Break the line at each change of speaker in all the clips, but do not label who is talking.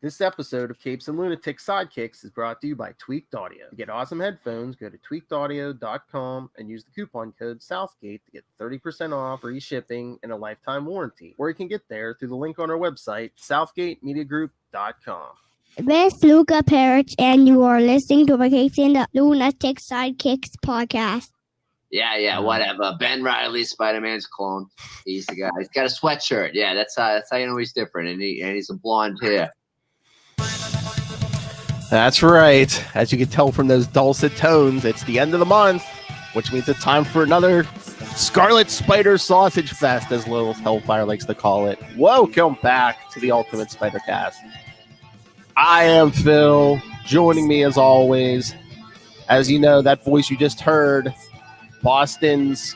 This episode of Capes and Lunatics Sidekicks is brought to you by Tweaked Audio. To get awesome headphones, go to tweakedaudio.com and use the coupon code Southgate to get 30% off, free shipping, and a lifetime warranty. Or you can get there through the link on our website, southgatemediagroup.com.
This is Phil Perich, and you are listening to the Capes and Lunatics Sidekicks Podcast.
Yeah, whatever. Ben Reilly, Spider-Man's clone. He's the guy. He's got a sweatshirt. Yeah, that's how you know he's different, and he's a blonde hair.
That's right. As you can tell from those dulcet tones, it's the end of the month, which means it's time for another Scarlet Spider Sausage Fest, as Little Hellfire likes to call it. Welcome back to the Ultimate Spider Cast. I am Phil. Joining me as always, as you know, that voice you just heard, Boston's,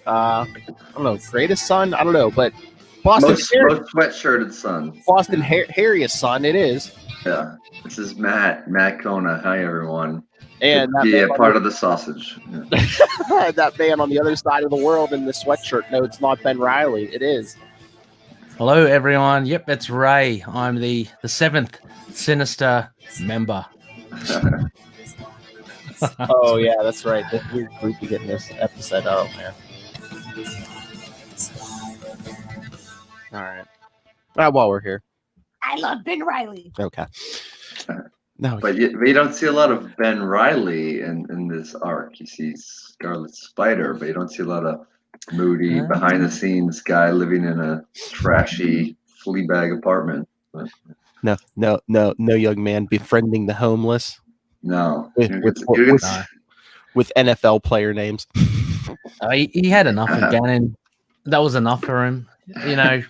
greatest son? I don't know, but Boston's
most sweatshirted son.
Boston hairiest son, it is.
Yeah, this is Matt Kona. Hi, everyone.
And
part of the sausage. Yeah.
That man on the other side of the world in the sweatshirt. No, it's not Ben Reilly. It is.
Hello, everyone. Yep, it's Ray. I'm the seventh Sinister member.
Oh, yeah, that's right. The weird group to get in this episode. Oh, man. All right. While we're here.
I love Ben Reilly.
Okay. No,
but you don't see a lot of Ben Reilly in this arc. You see Scarlet Spider, but you don't see a lot of moody, behind-the-scenes guy living in a trashy Fleabag apartment. But,
no, young man befriending the homeless.
No.
With NFL player names.
He had enough of Gannon. That was enough for him. You know,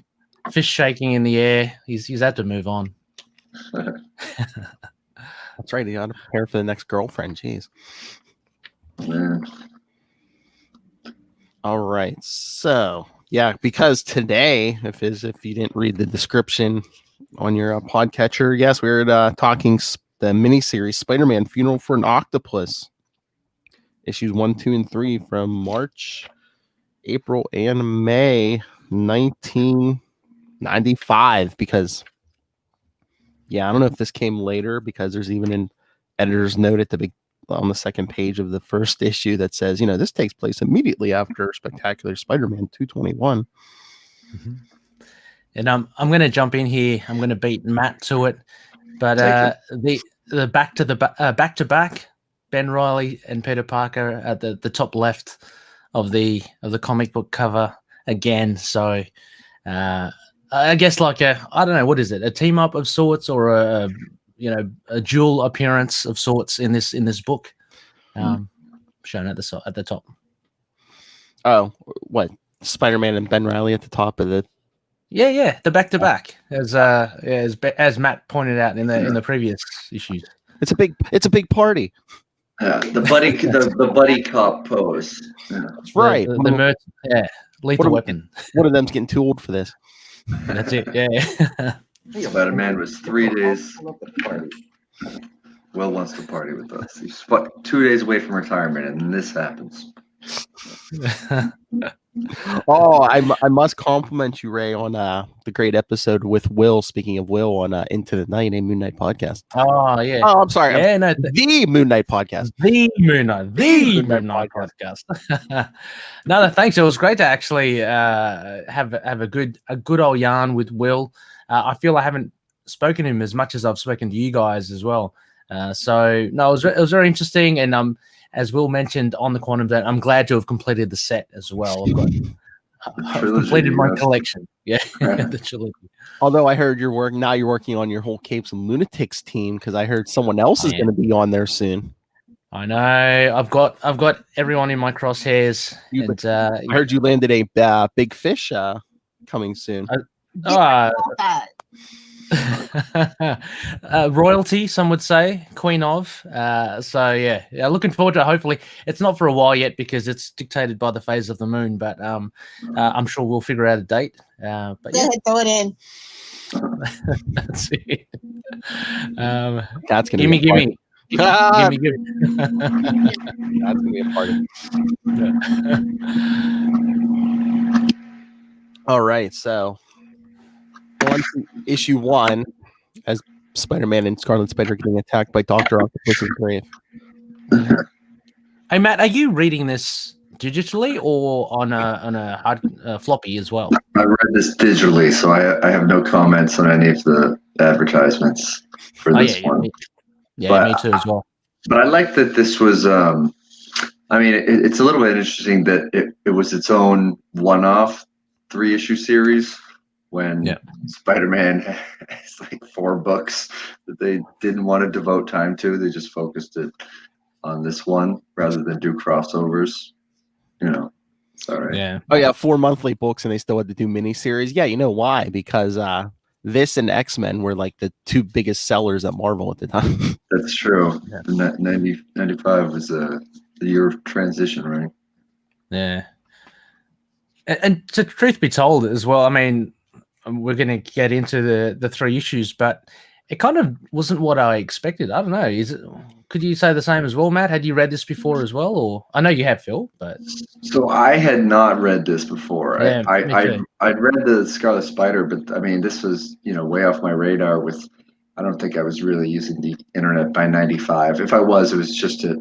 fish shaking in the air. He's had to move on.
That's right. He ought to prepare for the next girlfriend. Jeez.
Man.
All right. So, yeah, because today, if you didn't read the description on your podcatcher, yes, we're talking the miniseries Spider-Man Funeral for an Octopus, issues 1, 2, and 3 from March, April, and May 1995. Because, yeah, I don't know if this came later, because there's even an editor's note at on the second page of the first issue that says, this takes place immediately after Spectacular Spider-Man 221.
Mm-hmm. And I'm going to jump in here. I'm going to beat Matt to it. But the back to back, Ben Reilly and Peter Parker at the top left of the comic book cover again. So I guess like I don't know, what is it? A team up of sorts, or a dual appearance of sorts in this book, shown at the top. Oh,
what? Spider-Man and Ben Reilly at the top of the.
Yeah, the back to back, as Matt pointed out in the previous issues.
It's a big party.
Yeah, the buddy cop pose. Yeah.
That's right.
Lethal Weapon.
One of them's getting too old for this.
That's it. Yeah.
Spider-Man was 3 days. Will wants to party with us. He's 2 days away from retirement, and this happens.
Oh, I must compliment you, Ray, on the great episode with Will. Speaking of Will, on Into the Night, a Moon Knight podcast.
Oh yeah.
Oh, I'm sorry.
Yeah,
the Moon Knight podcast.
The Moon Knight podcast. No, thanks. It was great to actually have a good old yarn with Will. I feel I haven't spoken to him as much as I've spoken to you guys as well. So no, it was very interesting, and as Will mentioned on the Quantum Date, I'm glad to have completed the set as well. I've completed my collection. Yeah, the trilogy.
Although I heard you're working on your whole Capes and Lunatics team, because I heard someone else is going to be on there soon.
I know. I've got everyone in my crosshairs.
I heard you landed a big fish coming soon.
Royalty, some would say, queen of. So yeah, looking forward to it. Hopefully, it's not for a while yet because it's dictated by the phase of the moon. But I'm sure we'll figure out a date. But yeah,
throw it in.
That's it.
That's gonna
gimme.
Gimme.
That's
gonna be a party. All right, so on to issue 1. as Spider-Man and Scarlet Spider getting attacked by Dr. Octopus's grave.
Hey Matt, are you reading this digitally or on a hard floppy as well?
I read this digitally, so I have no comments on any of the advertisements for this one.
Me too as well.
But I like that this was. I mean, it's a little bit interesting that it was its own one-off 3-issue series when Spider-Man has like 4 books that they didn't want to devote time to. They just focused it on this one rather than do crossovers. Sorry.
Yeah.
Oh yeah, 4 monthly books, and they still had to do miniseries. Yeah, you know why? Because this and X-Men were like the 2 biggest sellers at Marvel at the time.
That's true. Yeah. 95 was the year of transition, right?
Yeah. And to truth be told as well, I mean, we're going to get into the 3 issues, but it kind of wasn't what I expected. I don't know. Could you say the same as well, Matt? Had you read this before as well? Or I know you have, Phil, but
so I had not read this before.
Yeah,
I'd read the Scarlet Spider, but I mean, this was way off my radar. I don't think I was really using the internet by 95. If I was, it was just at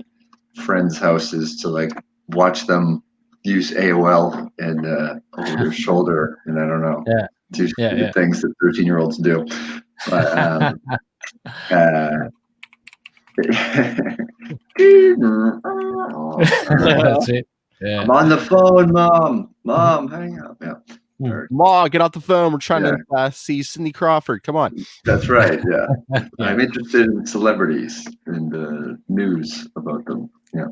friends' houses to like watch them use AOL and over their shoulder, and I don't know, do things that 13-year-olds do. But
that's it. Yeah.
I'm on the phone, Mom, hang up. Yeah.
Ma, get off the phone. We're trying to see Cindy Crawford. Come on.
That's right. Yeah. I'm interested in celebrities and news about them. Yeah.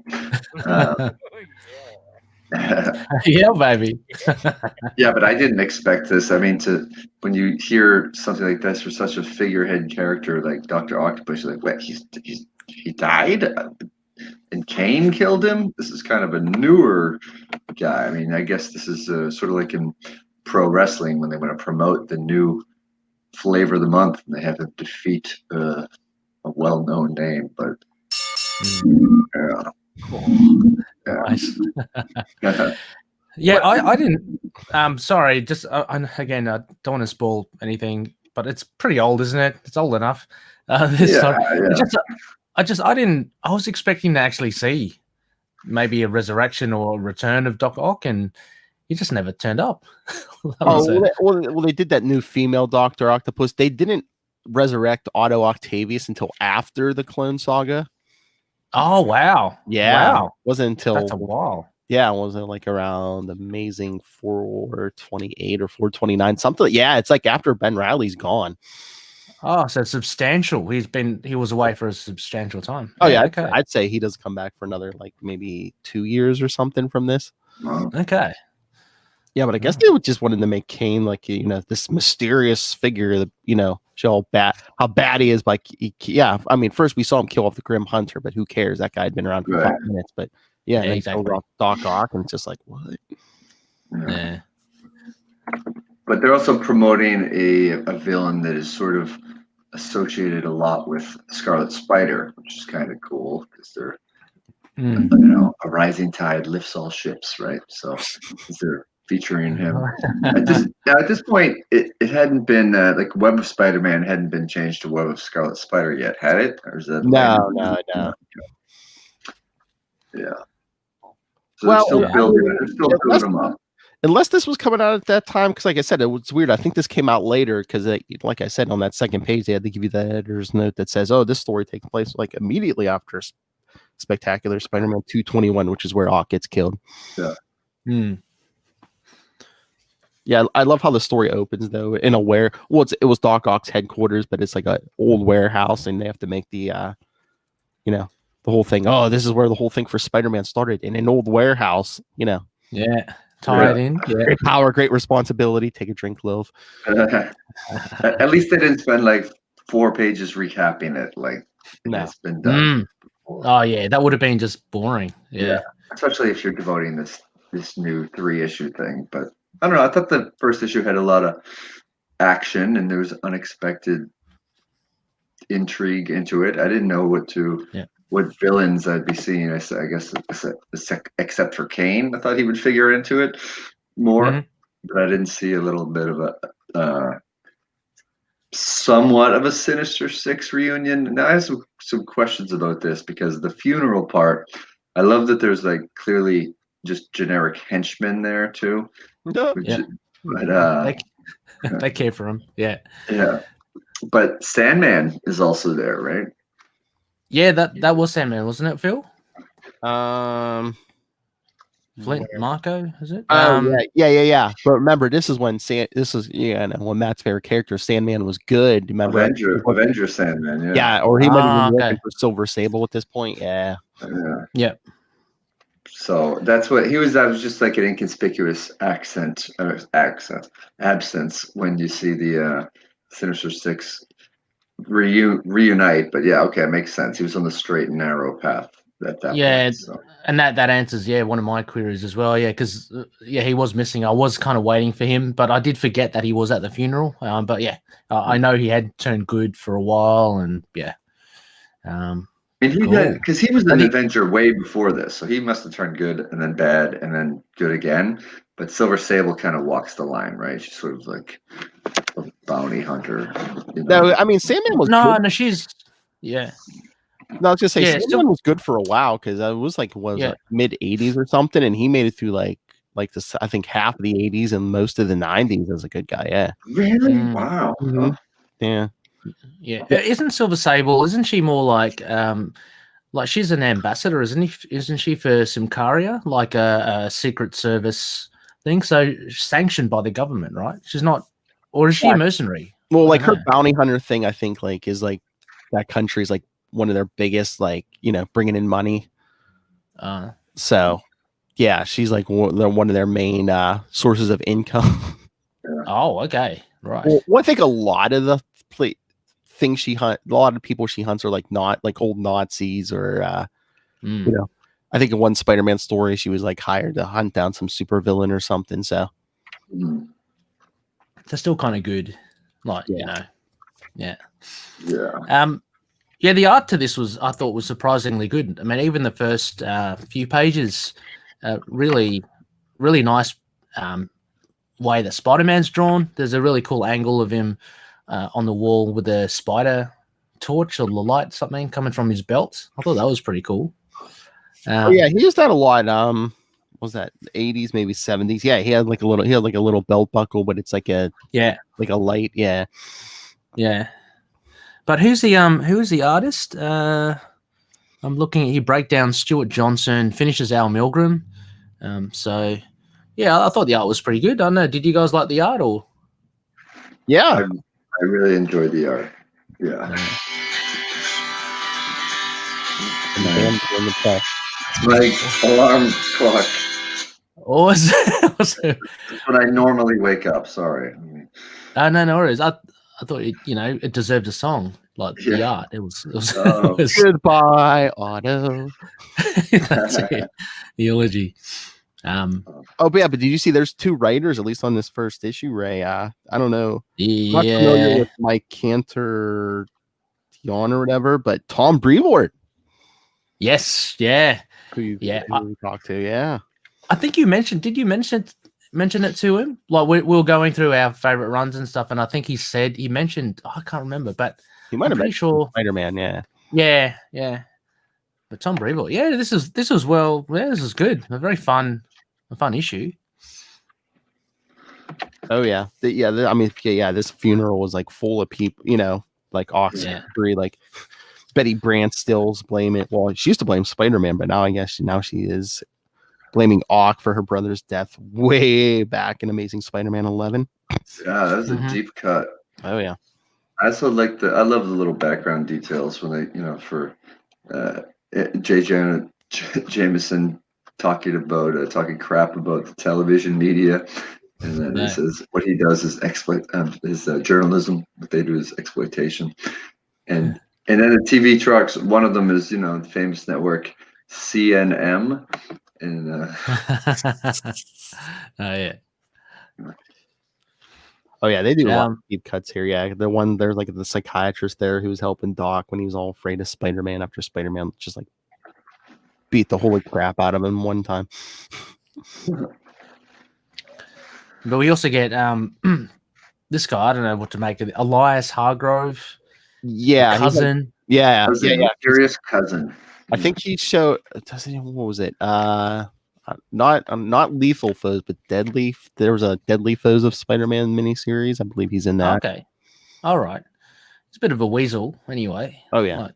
Yeah, baby.
Yeah, but I didn't expect this. I mean, when you hear something like this for such a figurehead character like Dr. Octopus, you're like, wait, he died? And Kane killed him? This is kind of a newer guy. I mean, I guess this is sort of like in pro wrestling when they want to promote the new flavor of the month and they have to defeat a well-known name. But
Nice. Yeah, I didn't. Sorry, just again, I don't want to spoil anything, but it's pretty old, isn't it? It's old enough. This time. I didn't. I was expecting to actually see maybe a resurrection or a return of Doc Ock, and he just never turned up.
Well, they did that new female Dr. Octopus. They didn't resurrect Otto Octavius until after the Clone Saga.
Oh wow!
Yeah,
wow.
Wasn't until
That's a while.
Yeah, wasn't like around Amazing 428 or 429 something. Yeah, it's like after Ben Reilly's gone.
Oh, so substantial. He was away for a substantial time.
Oh yeah,
okay.
I'd say he does come back for another like maybe 2 years or something from this.
Okay.
Yeah, but I guess they just wanted to make Kane like this mysterious figure that show how bad he is. Like I mean, first we saw him kill off the Grim Hunter, but who cares? That guy had been around for 5 minutes. But yeah, exactly. Doc Ock, and it's just like what?
Yeah.
But they're also promoting a villain that is sort of associated a lot with Scarlet Spider, which is kind of cool because they're a rising tide lifts all ships, right? So they're featuring him. At this point, it hadn't been like Web of Spider-Man hadn't been changed to Web of Scarlet Spider yet, had it? Or is that
no.
Yeah. So they're still building them up.
Unless this was coming out at that time, because like I said, it was weird. I think this came out later because, like I said, on that second page, they had to give you the editor's note that says, "Oh, this story taking place like immediately after Spectacular Spider-Man 221, which is where Ock gets killed."
Yeah.
Yeah, I love how the story opens though in a it was Doc Ock's headquarters, but it's like an old warehouse, and they have to make the the whole thing. Oh, this is where the whole thing for Spider-Man started in an old warehouse. Yeah.
Tie it in. Yeah.
Great power, great responsibility. Take a drink, Lil.
At least they didn't spend like 4 pages recapping it. Like it's been done.
Oh yeah, that would have been just boring. Yeah.
Especially if you're devoting this new 3-issue thing. But I don't know. I thought the first issue had a lot of action and there was unexpected intrigue into it. I didn't know what villains I'd be seeing. I guess except for Kane, I thought he would figure into it more, but I didn't see a little bit of a somewhat of a Sinister Six reunion. Now I have some questions about this because the funeral part, I love that there's like clearly just generic henchmen there too.
Yeah.
But
They care for him. Yeah.
yeah. But Sandman is also there, right?
Yeah, that was Sandman, wasn't it, Phil? Flint
Where?
Marco, is it?
Yeah. But remember, this is when when Matt's favorite character, Sandman, was good. Remember,
Avenger Sandman, yeah.
yeah, or he might have been working
okay.
for Silver Sable at this point. Yeah.
Yeah.
So that's what he was. That was just like an inconspicuous absence when you see the Sinister Six reunite. But yeah, okay, it makes sense. He was on the straight and narrow path at that point. So.
And that answers one of my queries as well. Yeah, because he was missing. I was kind of waiting for him, but I did forget that he was at the funeral. But yeah, I know he had turned good for a while, and yeah.
And he did, because he was an Avenger way before this, so he must have turned good and then bad and then good again. But Silver Sable kind of walks the line, right? She's sort of like a bounty hunter.
No, I mean Sandman was good.
No, she's yeah.
No, I was just say Sandman was good for a while because it was like mid '80s or something, and he made it through like this. I think half of the '80s and most of the '90s as a good guy. Yeah.
Really? Wow.
Mm-hmm. Yeah.
Yeah, isn't Silver Sable? Isn't she more like she's an ambassador, isn't she for Simcaria, like a secret service thing? So sanctioned by the government, right? She's not, or is she a mercenary?
Well, like her bounty hunter thing, I think is like that country's like one of their biggest, bringing in money. So yeah, she's like one of their main sources of income.
Oh, okay, right.
Well, I think a lot of the things a lot of people she hunts are like not like old Nazis or I think in one Spider-Man story she was like hired to hunt down some supervillain or something. So
they're still kind of good, yeah. The art to this I thought was surprisingly good. I mean, even the first few pages, really, really nice way that Spider-Man's drawn. There's a really cool angle of him on the wall with a spider torch or the light, something coming from his belt. I thought that was pretty cool.
He used that a lot. What was that 80s, maybe 70s? Yeah, he had like a little belt buckle, but it's like a light. Yeah.
But who's the artist? I'm looking at breakdown Stuart Johnson, finishes Al Milgram. So yeah, I thought the art was pretty good. I don't know. Did you guys like the art or?
Yeah.
I really enjoyed the art. Yeah. Like alarm clock.
Was
it? When I normally wake up. Sorry.
No worries. I thought it deserved a song. Like the art. It was
Goodbye, Otto.
That's it. The eulogy.
But did you see there's two writers at least on this first issue, Ray? I don't know.
Yeah.
I'm not familiar with Mike Cantor or whatever, but Tom Brevoort.
Yes, yeah.
Who you talked to, yeah.
I think you mentioned it to him? Like we were going through our favorite runs and stuff, and I think he mentioned I can't remember, but
he might have been
sure
Spider-Man, yeah.
Yeah. But Tom Brevoort, this is this is good. A very fun issue.
Oh yeah, this funeral was like full of people, like Oxford, like Betty Brant stills blame it. Well, she used to blame Spider-Man, but now I guess she is blaming Ock for her brother's death way back in Amazing Spider-Man 11.
Yeah, that was a deep cut.
Oh yeah.
I also like I love the little background details when they, for J. Jonah Jameson talking crap about the television media, and then he says what he does is journalism. What they do is exploitation, and then the TV trucks. One of them is the famous network CNM, and
Oh yeah, they do a lot of deep cuts here. Yeah, the one there's like the psychiatrist there who was helping Doc when he was all afraid of Spider-Man after Spider-Man just like beat the holy crap out of him one time.
But we also get this guy, I don't know what to make of it. Elias Hargrove,
Yeah, he's like-
cousin.
yeah.
Mysterious cousin.
I think he showed. What was it? Not Lethal Foes, but Deadly. There was a Deadly Foes of Spider-Man miniseries. I believe he's in that.
Okay, all right. It's a bit of a weasel, anyway.
Oh yeah.
Like,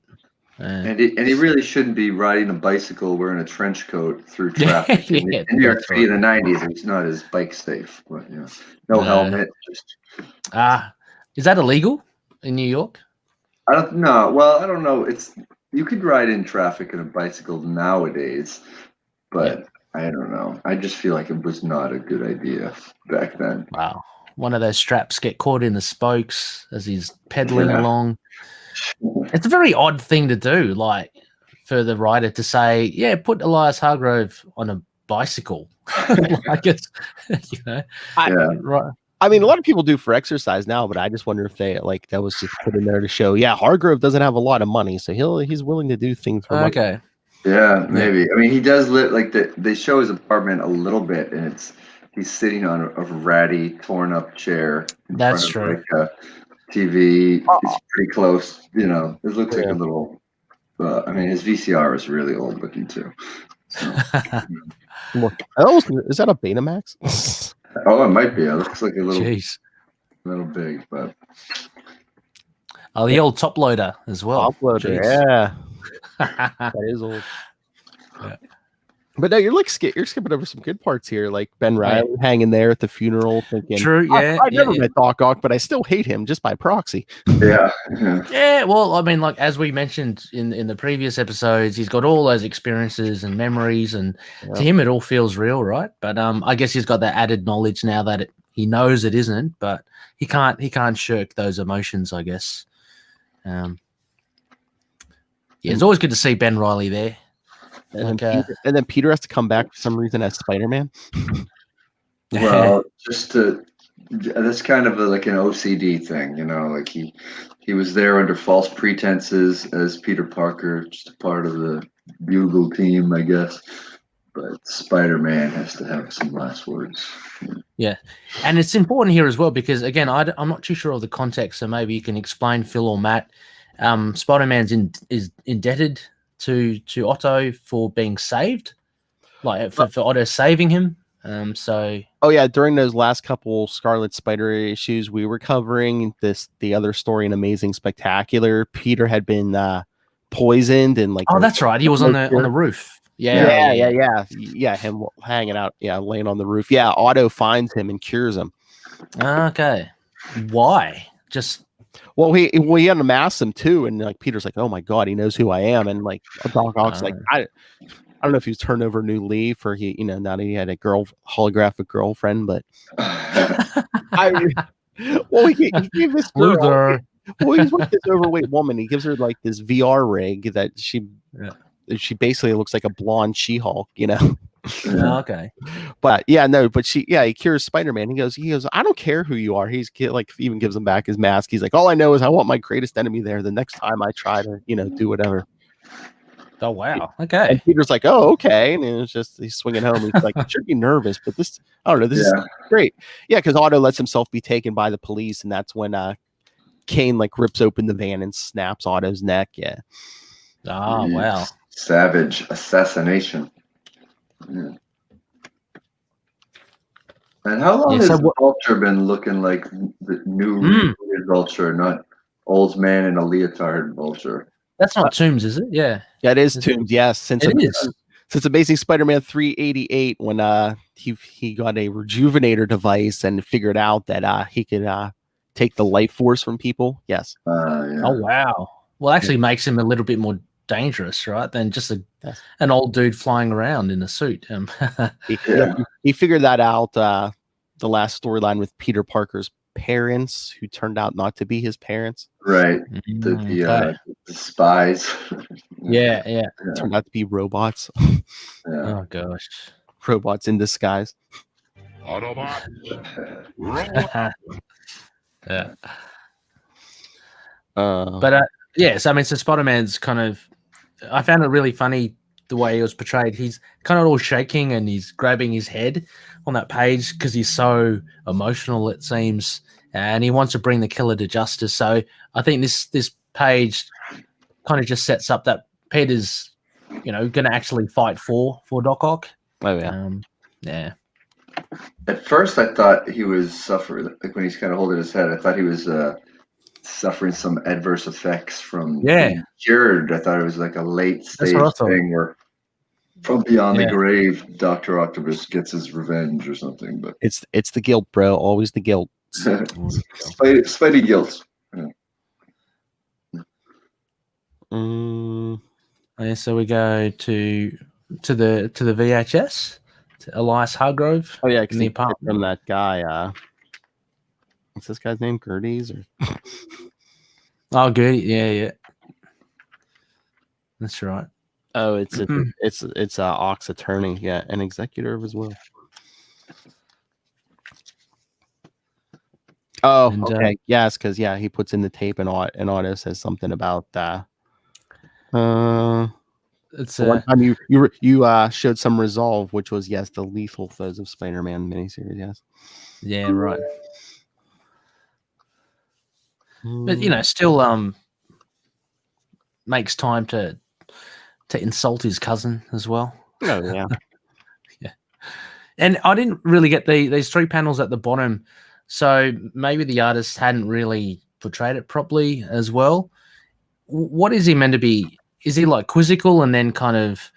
And he really shouldn't be riding a bicycle wearing a trench coat through traffic. In
Yeah,
New York
that's
City in the 90s, it's not as bike safe. But, no
No.
helmet. Just
is that illegal in New York?
I don't know. Well, I don't know. You could ride in traffic on a bicycle nowadays, but I don't know. I just feel like it was not a good idea back then.
Wow. One of those straps get caught in the spokes as he's pedaling along. It's a very odd thing to do, like for the rider to say, "Yeah, put Elias Hargrove on a bicycle." Like it's, right.
I mean, a lot of people do for exercise now, but I just wonder if they like that was just put in there to show. Yeah, Hargrove doesn't have a lot of money, so he's willing to do things for money.
Okay.
Yeah, maybe. I mean, he does live like they show his apartment a little bit, and he's sitting on a ratty, torn up chair.
That's
front of,
true.
like, a TV. He's pretty close. It looks like a little. I mean, his VCR is really old looking too. So.
Is that a Betamax?
Oh, it might be. It looks like a little big, but
the old top loader as well.
Top loader, yeah. That is old.
Yeah.
But no, you're skipping over some good parts here, like Ben Reilly hanging there at the funeral, thinking,
True, yeah.
I've never met Doc Ock, but I still hate him just by proxy.
yeah.
Yeah, well, I mean, like as we mentioned in the previous episodes, he's got all those experiences and memories, and to him, it all feels real, right? But I guess he's got that added knowledge now that he knows it isn't, but he can't shirk those emotions, I guess. It's always good to see Ben Reilly there.
And then Peter has to come back for some reason as Spider-Man.
Well, that's kind of like an OCD thing, like he was there under false pretenses as Peter Parker, just a part of the Bugle team, I guess. But Spider-Man has to have some last words.
Yeah, and it's important here as well because, again, I'm not too sure of the context, so maybe you can explain, Phil or Matt. Spider-Man's is indebted to Otto for being saved, like for Otto saving him.
During those last couple Scarlet Spider issues we were covering, the other story in Amazing Spectacular, Peter had been poisoned and like
that's right, he was on the roof.
Yeah, him hanging out, laying on the roof. Yeah, Otto finds him and cures him.
Okay, why? Just
he had to mask him too, and like Peter's like, oh my god, he knows who I am, and like Doc Ock's like, I don't know if he's turned over a new leaf or he, now that he had a holographic girlfriend, but he gave this girl. Well, he's with this overweight woman. He gives her like this VR rig that she basically looks like a blonde She-Hulk,
Okay.
But he cures Spider-Man. He goes, I don't care who you are. He's like even gives him back his mask. He's like, all I know is I want my greatest enemy there the next time I try to, do whatever.
Oh wow. Okay.
And Peter's like, oh, okay. And it's just he's swinging home. He's like, should be nervous, but this, I don't know. This is great. Yeah, because Otto lets himself be taken by the police, and that's when Kane like rips open the van and snaps Otto's neck. Yeah.
Oh wow.
Savage assassination. Yeah. And how long has Vulture been looking like the new Vulture, not old man in a leotard Vulture?
That's not Toombs, is it? Yeah.
Yeah, it is Toombs. Yes, since Amazing Spider-Man 388, when he got a rejuvenator device and figured out that he could take the life force from people. Yes.
Oh wow. Well, actually makes him a little bit more dangerous, right? Than just an old dude flying around in a suit.
He figured that out. The last storyline with Peter Parker's parents, who turned out not to be his parents.
Right. The spies.
Yeah.
Turned out to be robots.
Oh gosh.
Robots in disguise.
Autobot.
Yeah.
But
yes, I mean, so Spider-Man's kind of, I found it really funny the way he was portrayed. He's kind of all shaking and he's grabbing his head on that page because he's so emotional, it seems. and he wants to bring the killer to justice. So I think this page kind of just sets up that Peter's, going to actually fight for Doc Ock.
Oh yeah.
Yeah.
At first, I thought he was suffering, like when he's kind of holding his head, I thought he was suffering some adverse effects from being cured. I thought it was like a late stage thing where from beyond the grave, Dr. Octopus gets his revenge or something. But
it's the guilt, bro. Always the guilt.
Spidey guilt.
Yeah, so we go to the VHS, to Elias Hargrove.
Oh yeah,
in the apartment
from that guy. What's this guy's name? Gertie's or?
Oh, good. Yeah. That's right.
Oh, it's Ock's attorney, yeah, an executor of his will. Oh, and, okay, yes, because he puts in the tape and Otto says something about it's one time you showed some resolve, which was the Lethal Foes of Spider-Man miniseries, yes.
Yeah, right. But still makes time to insult his cousin as well.
Oh yeah.
Yeah. And I didn't really get these 3 panels at the bottom, so maybe the artist hadn't really portrayed it properly as well. What is he meant to be? Is he like quizzical and then kind of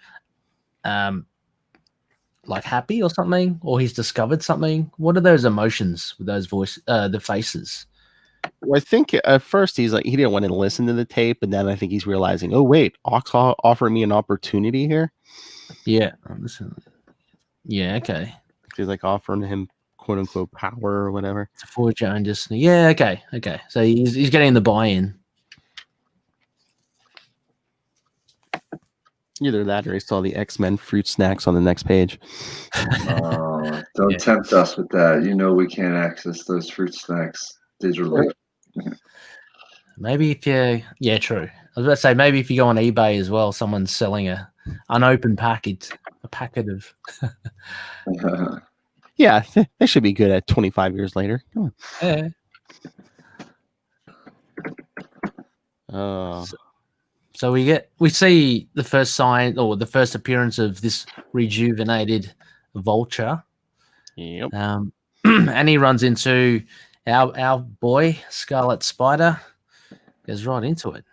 like happy or something, or he's discovered something? What are those emotions with those the faces?
Well, I think at first he didn't want to listen to the tape, and then I think he's realizing, oh wait, Ox offered me an opportunity here.
Yeah. Okay.
He's like offering him quote unquote power or whatever
to forge your own destiny. Yeah. Okay. So he's getting the buy-in.
Either that or he saw the X-Men fruit snacks on the next page.
Don't tempt us with that. We can't access those fruit snacks digitally.
Maybe if true. I was about to say, maybe if you go on eBay as well, someone's selling a unopened packet of.
Yeah, they should be good at 25 years later. Come on.
Yeah. So we see the first sign or the first appearance of this rejuvenated Vulture.
Yep.
And he runs into our boy Scarlet Spider. Goes right into it.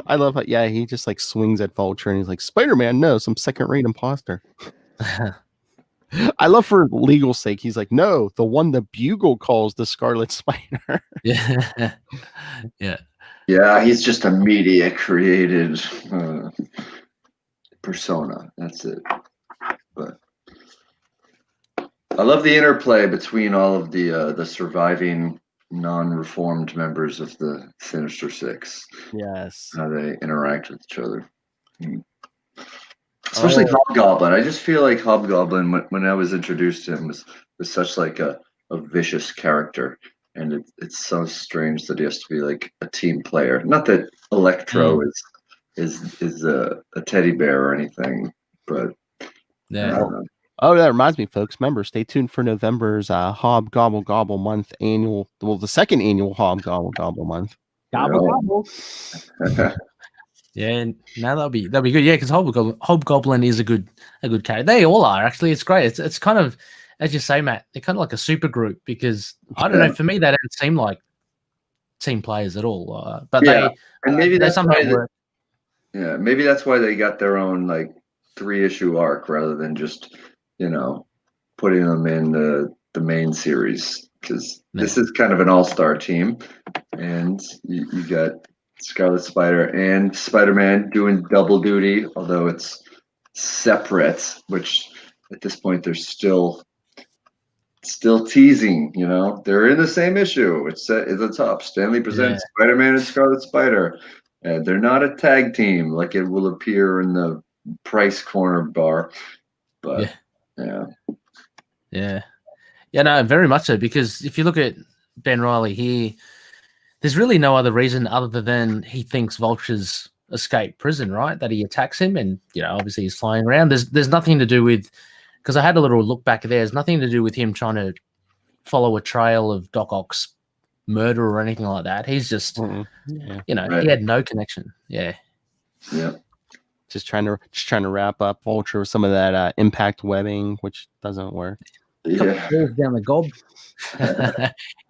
I love how he just like swings at Vulture and he's like, Spider-Man, no, some second-rate imposter. I love for legal sake. He's like, no, the one the Bugle calls the Scarlet Spider.
Yeah.
Yeah, he's just a media created persona. That's it. But I love the interplay between all of the surviving non-reformed members of the Sinister Six.
Yes.
How they interact with each other. Especially Hobgoblin. I just feel like Hobgoblin, when I was introduced to him, was such like a vicious character. And it's so strange that he has to be like a team player. Not that Electro is a teddy bear or anything, but
yeah.
Oh, that reminds me, folks. Remember, stay tuned for November's Hobgobble Gobble month annual. Well, the second annual Hobgobble Gobble month.
Gobble. Yeah, no, that'll be good. Yeah, because Hobgoblin is a good character. They all are actually. It's great. It's kind of, as you say, Matt, they're kind of like a super group because I don't know. For me, they don't seem like team players at all. But
and maybe that's
somehow
work. Yeah, maybe that's why they got their own like 3-issue arc rather than just putting them in the main series, because this is kind of an all-star team, and you got Scarlet Spider and Spider-Man doing double duty, although it's separate, which at this point they're still teasing, they're in the same issue. It's at the top. Stanley presents Spider-Man and Scarlet Spider. They're not a tag team like it will appear in the Price Corner bar, but
no, very much so, because if you look at Ben Reilly, there's really no other reason other than he thinks Vulture's escaped prison, right? That he attacks him, and obviously he's flying around. There's nothing to do with, because I had a little look back there. There's nothing to do with him trying to follow a trail of Doc Ock's murder or anything like that. He's just,
Yeah.
he had no connection. Yeah.
Yeah.
Just trying to wrap up Vulture with some of that impact webbing, which doesn't work.
Yeah.
Balls down the gob.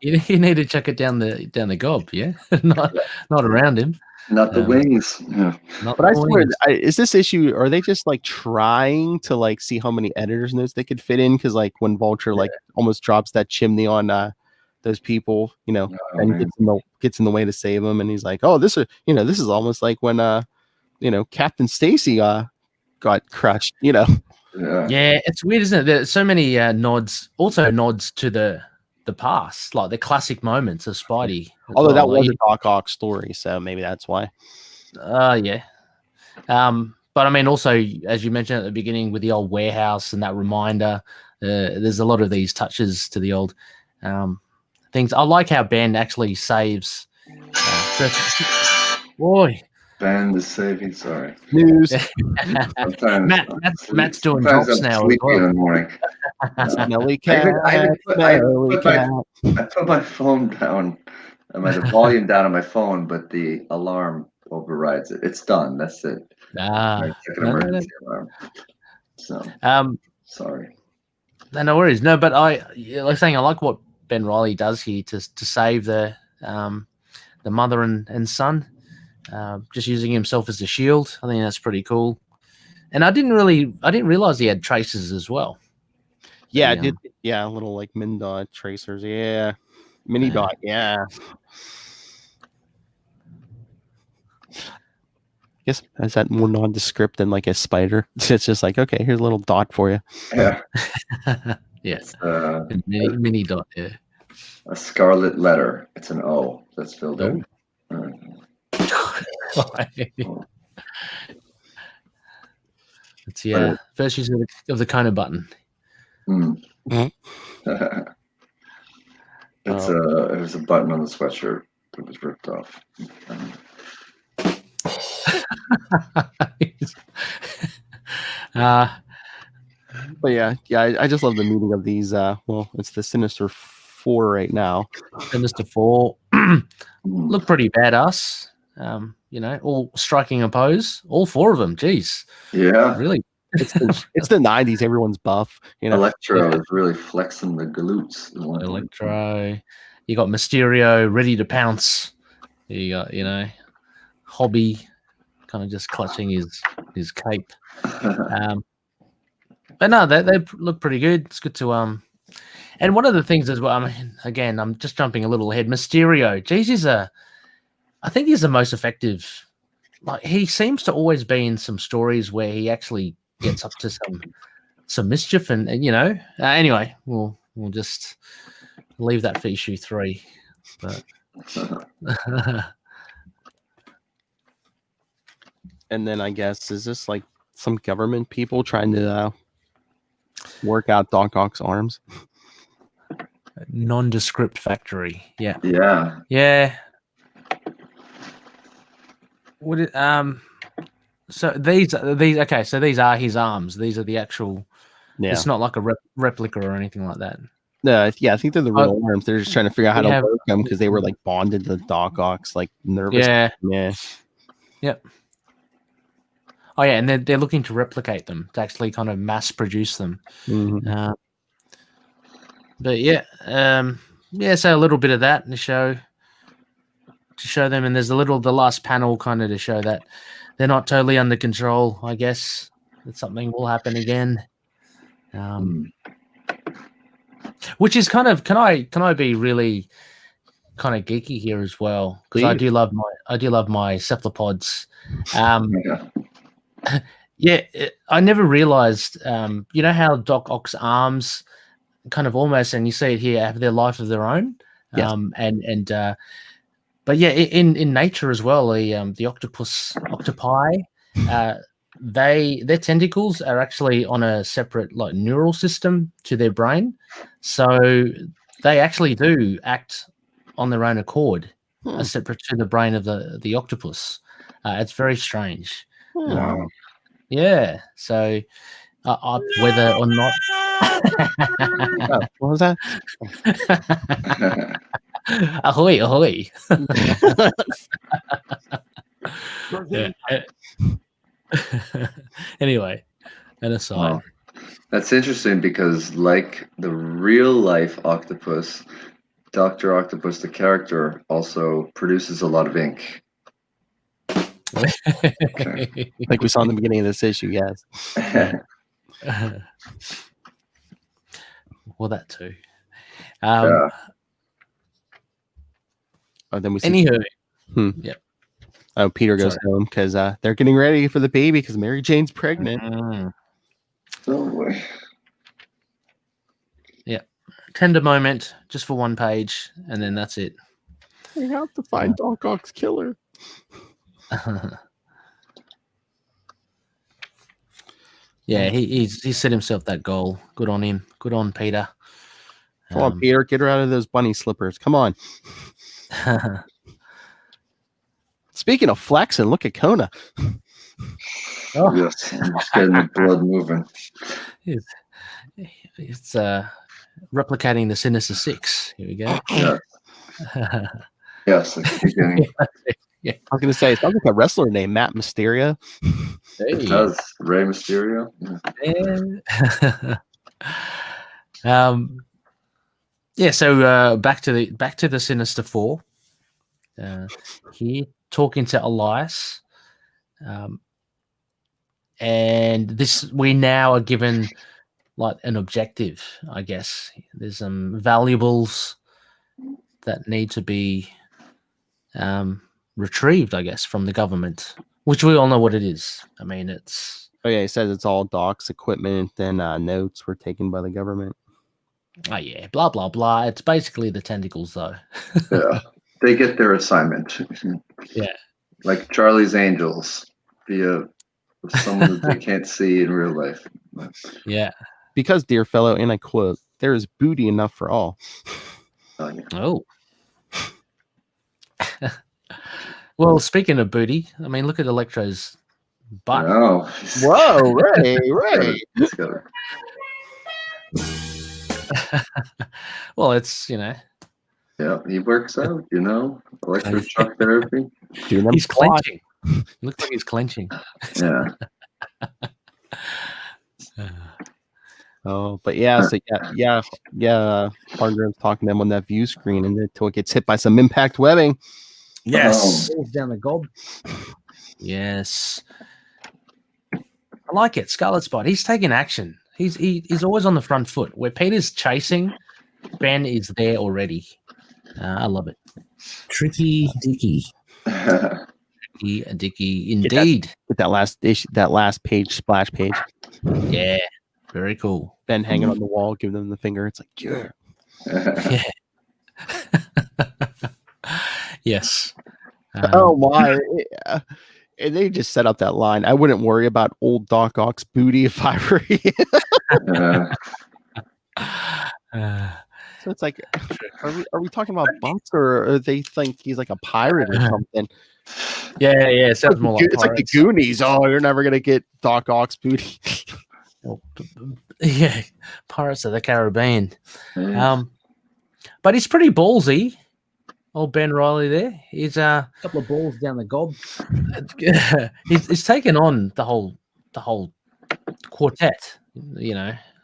you need to chuck it down the gob, yeah? not around him.
Not the wings. Yeah.
Not
But I
the
swear,
wings.
is this issue? Are they just like trying to like see how many editors notes they could fit in? Because like when Vulture like almost drops that chimney on those people, and
man.
gets in the way to save them, and he's like, "Oh, this is almost like when Captain Stacy got crushed."
Yeah.
Yeah, it's weird, isn't it? There's so many nods to the past, like the classic moments of Spidey.
Although that was a Doc Ock story, so maybe that's why.
Yeah. But I mean, also, as you mentioned at the beginning with the old warehouse and that reminder, there's a lot of these touches to the old things. I like how Ben actually saves. Boy.
Ben is saving. Sorry.
News.
Matt's doing
sometimes
drops
I'm
now as
sleepy
well.
in the morning.
Smelly
I
cat.
put my phone down. The volume down on my phone, but the alarm overrides it. It's done. That's it. It's like an emergency alarm. So sorry.
No worries. No, but I like what Ben Reilly does here to save the mother and son, just using himself as a shield. I think that's pretty cool. And I didn't realize he had traces as well.
Yeah, I did. Yeah, little like min dot tracers. Yeah, mini dot. Yeah. I guess is that more nondescript than like a spider? It's just like, okay, here's a little dot for you.
Yeah.
Yes. Mini dot. Yeah.
A scarlet letter. It's an O that's filled in.
It's first use of the Kona button.
It was a button on the sweatshirt that was ripped off.
But yeah, I just love the meeting of these. It's the Sinister Four right now.
Sinister Four look pretty badass. All striking a pose. All four of them. Jeez.
Yeah.
Really.
It's the 90s. Everyone's buff.
Electro is really flexing the glutes.
Electro. You got Mysterio ready to pounce. You got, Hobby kind of just clutching his cape. But no, they look pretty good. It's good to and one of the things as well, I mean, again, I'm just jumping a little ahead. Mysterio, geez, I think he's the most effective. Like, he seems to always be in some stories where he actually gets up to some mischief, and anyway, we'll just leave that for issue 3. But
and then I guess is this like some government people trying to work out Doc Ock's arms?
Nondescript factory. Yeah.
Yeah.
Would it so these okay, so these are his arms. These are the actual It's not like a replica or anything like that.
No, yeah, I think they're the real arms. They're just trying to figure out how to work them because they were like bonded to Doc Ock's like nervous.
Yeah.
Yep.
Oh yeah, and they're looking to replicate them, to actually kind of mass produce them.
Mm-hmm.
But so a little bit of that in the show to show them, and there's the last panel kind of to show that they're not totally under control. I guess that something will happen again. Which is kind of can I be really kind of geeky here as well, because I do love my cephalopods. I never realized how Doc Ock's arms kind of almost, and you see it here, have their life of their own.
Yes.
But yeah, in nature as well, the octopi, their tentacles are actually on a separate like neural system to their brain, so they actually do act on their own accord, separate to the brain of the octopus. It's very strange.
Wow.
Yeah. So whether or not
Oh, what was that?
Ahoy, ahoy. Yeah. Anyway, an aside.
Wow. That's interesting because, like the real life octopus, Dr. Octopus, the character, also produces a lot of ink.
Like we saw in the beginning of this issue, yes.
Well, that too.
Yeah.
Oh, then we see.
Anywho,
Yep. Oh, Peter goes home because they're getting ready for the baby because Mary Jane's pregnant.
Oh boy.
Yeah. Tender moment just for one page, and then that's it.
We have to find Doc Ock's killer.
Yeah, he set himself that goal. Good on him. Good on Peter.
Come on, Peter, get her out of those bunny slippers. Come on. Speaking of flexing, look at Kona.
Oh.
Yes, I'm just getting the blood moving.
It's replicating the Sinister Six. Here we go.
Yeah. Yes, it's beginning.
I was going to say, it sounds like a wrestler named Matt Mysterio.
It does. Rey Mysterio.
Yeah. So back to the Sinister Four. Here talking to Elias, and this we now are given like an objective. I guess there's some valuables that need to be retrieved, I guess, from the government, which we all know what it is. I mean, it's...
Oh, yeah, he says it's all Doc's equipment and notes were taken by the government.
Oh, yeah, blah, blah, blah. It's basically the tentacles, though.
Yeah, they get their assignment.
Yeah.
Like Charlie's Angels via someone that they can't see in real life.
Yeah.
Because, dear fellow, and I quote, there is booty enough for all.
Oh. Well, speaking of booty, I mean, look at Electro's butt.
Oh.
Whoa, Ray.
Well, it's,
Yeah, he works out, electroshock therapy.
He's clenching. Looks like he's clenching.
Yeah. Oh, but yeah, so Hargreaves talking to him on that view screen and until it gets hit by some impact webbing.
Yes. Down the gob. Yes. I like it. Scarlet Spider. He's taking action. He's always on the front foot. Where Peter's chasing, Ben is there already. I love it. Tricky Dicky. Tricky Dicky, indeed.
Get that last issue, that last page, splash page.
Yeah. Very cool.
Ben hanging on the wall, give them the finger. It's like, yeah.
Yes.
Oh my! Yeah. And they just set up that line. I wouldn't worry about old Doc Ock's booty if I were you. So it's like, are we talking about bumps, or they think he's like a pirate or something?
Yeah. It sounds more like
it's like the Goonies. Oh, you're never gonna get Doc Ock's booty.
Yeah, Pirates of the Caribbean. But he's pretty ballsy. Old Ben Reilly there. He's a couple of balls down the gob. he's taken on the whole quartet,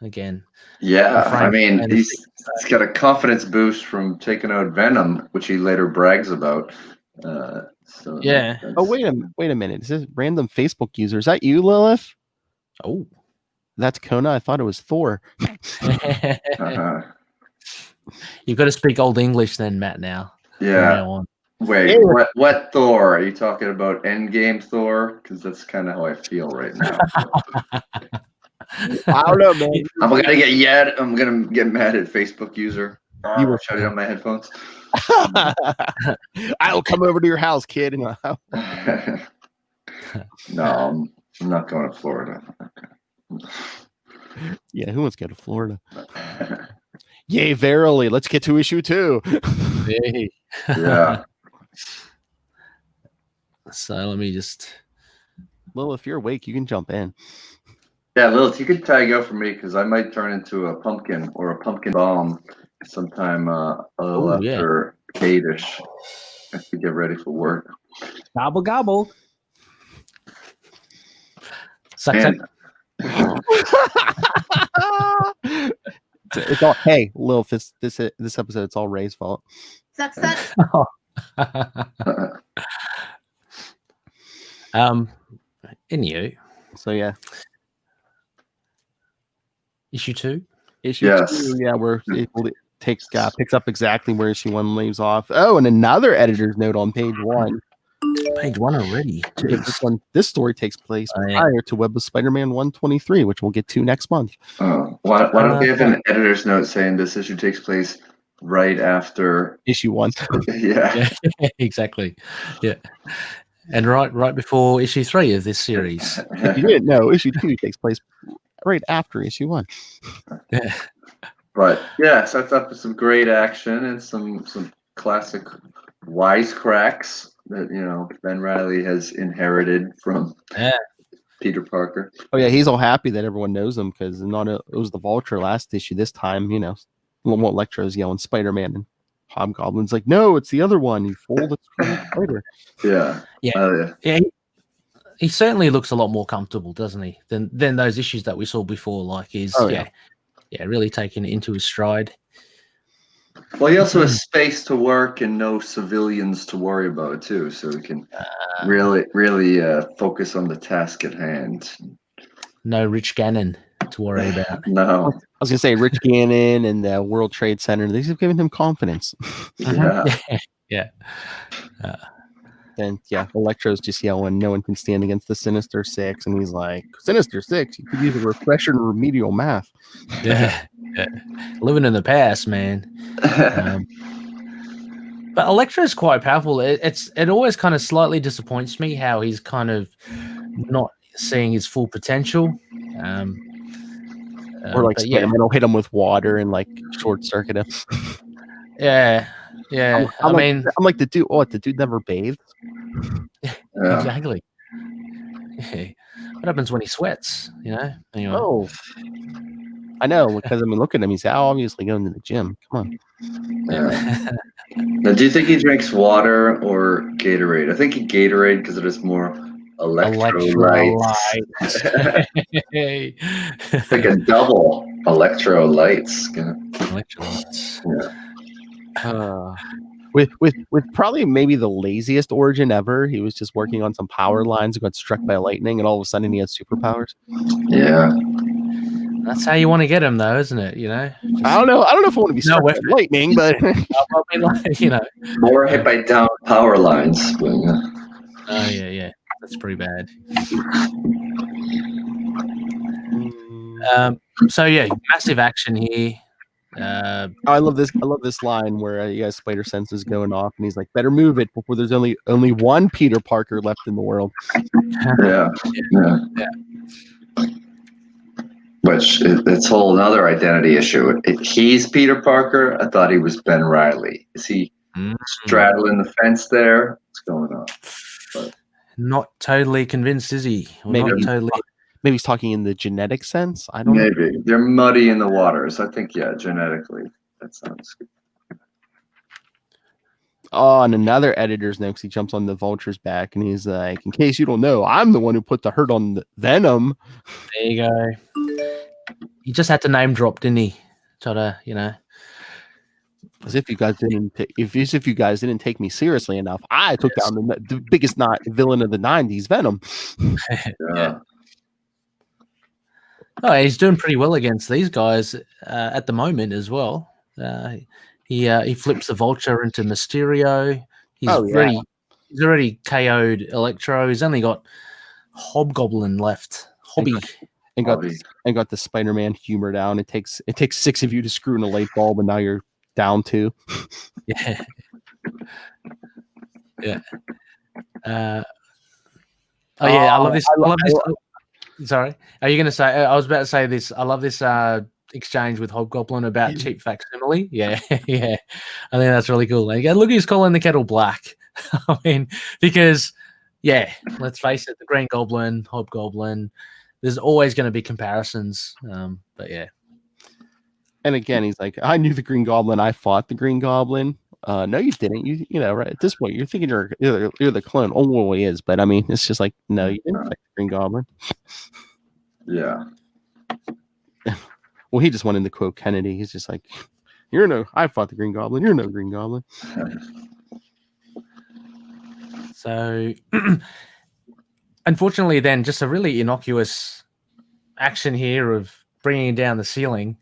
again.
Yeah, I mean, he's got a confidence boost from taking out Venom, which he later brags about. So
yeah.
Oh, wait a minute. This is random Facebook user. Is that you, Lilith?
Oh.
That's Kona. I thought it was Thor.
You've got to speak Old English then, Matt, now.
Yeah. Wait, what Thor? Are you talking about Endgame Thor? Because that's kind of how I feel right now.
I don't know, man.
I'm gonna get mad at Facebook user. You were shutting on my headphones.
I'll come over to your house, kid.
No, I'm not going to Florida.
Yeah, who wants to go to Florida? Yay, verily. Let's get to issue 2.
Yay.
Yeah.
So let me just...
Well, if you're awake, you can jump in.
Yeah, Lilith, you could tag out for me because I might turn into a pumpkin or a pumpkin bomb sometime a little
Oh, yeah.
after 8-ish. I have to get ready for work.
Gobble gobble. Suck,
And
It's all hey, Lil. This episode, it's all Ray's fault.
Suck, suck.
Anywho,
So yeah,
issue 2.
issue
Yes.
2. Yeah, it picks up exactly where issue 1 leaves off. Oh, and another editor's note on page 1.
Page 1 already.
Because this story takes place
yeah.
prior to Web of Spider-Man 123, which we'll get to next month.
why don't they have an editor's note saying this issue takes place right after
Issue 1.
Yeah.
Yeah, exactly. Yeah. And right before issue 3 of this series.
If you didn't know, issue 2 takes place right after issue 1.
Yeah.
But yeah, sets up with some great action and some classic wisecracks that Ben Reilly has inherited from Peter Parker.
Oh yeah, he's all happy that everyone knows him because it was the Vulture last issue. This time, Electro's yelling Spider-Man and Hobgoblin's like, no, it's the other one. You fool, it's Scarlet Spider.
Yeah.
Yeah. He certainly looks a lot more comfortable, doesn't he, than those issues that we saw before. Like he's really taking it into his stride.
Well, he also has space to work and no civilians to worry about too, so he can really focus on the task at hand.
No Rich Gannon to worry about.
No.
I was gonna say Rich Gannon and the World Trade Center. These have given him confidence.
Yeah.
Yeah.
And Electro's just yelling, no one can stand against the Sinister Six, and he's like, Sinister Six, you could use a refresher in remedial math.
Yeah. Living in the past, man. But Electro's quite powerful. It always kind of slightly disappoints me how he's kind of not seeing his full potential.
Or like Spider-Man will hit him with water and like short circuit him.
Yeah. I'm
like the dude. Oh, the dude never bathed.
Yeah.
Exactly. Yeah. What happens when he sweats? Anyway.
Oh, I know, because look at him. He's obviously going to the gym. Come on.
Yeah. Now, do you think he drinks water or Gatorade? I think he Gatorade because it is more electrolytes. It's like a double electrolytes.
Electrolytes.
Yeah. With probably maybe the laziest origin ever. He was just working on some power lines and got struck by lightning, and all of a sudden he has superpowers.
Yeah.
That's how you want to get him, though, isn't it?
I don't know if I want to be struck by lightning, but
more hit by down power lines. But,
Oh yeah, that's pretty bad. So yeah, massive action here.
I love this line where you guys Spider Sense is going off, and he's like, "Better move it before there's only one Peter Parker left in the world."
Yeah. Which it's a whole another identity issue. He's Peter Parker. I thought he was Ben Reilly. Is he straddling the fence there? What's going on? But
not totally convinced, is he?
Maybe he's talking in the genetic sense. I don't know.
Maybe they're muddy in the waters. I think genetically that sounds good.
Oh, and another editor's note, 'cause he jumps on the Vulture's back, and he's like, "In case you don't know, I'm the one who put the hurt on the Venom."
There you go. He just had to name drop, didn't he? Try to,
As if you guys didn't take me seriously enough. I took down the biggest villain of the '90s, Venom.
Yeah.
Oh, he's doing pretty well against these guys at the moment as well. He flips the Vulture into Mysterio. He's already KO'd Electro. He's only got Hobgoblin left.
And got the Spider-Man humor down. It takes 6 of you to screw in a light bulb, and now you're down 2.
Yeah. Yeah. I love this. Sorry, are you going to say? I was about to say this. I love this exchange with Hobgoblin about cheap facsimile. Yeah, yeah. I think that's really cool. Like, look, he's calling the kettle black. I mean, because let's face it, the Green Goblin, Hobgoblin, there's always going to be comparisons. But yeah.
And again, he's like, I knew the Green Goblin. I fought the Green Goblin. No, you didn't. You know, right at this point, you're thinking you're the clone. Oh, well, he is. But I mean, it's just like, no, you didn't fight the Green Goblin.
Yeah.
Well, he just wanted to quote Kennedy. He's just like, I fought the Green Goblin. You're no Green Goblin.
So, unfortunately, then just a really innocuous action here of bringing down the ceiling.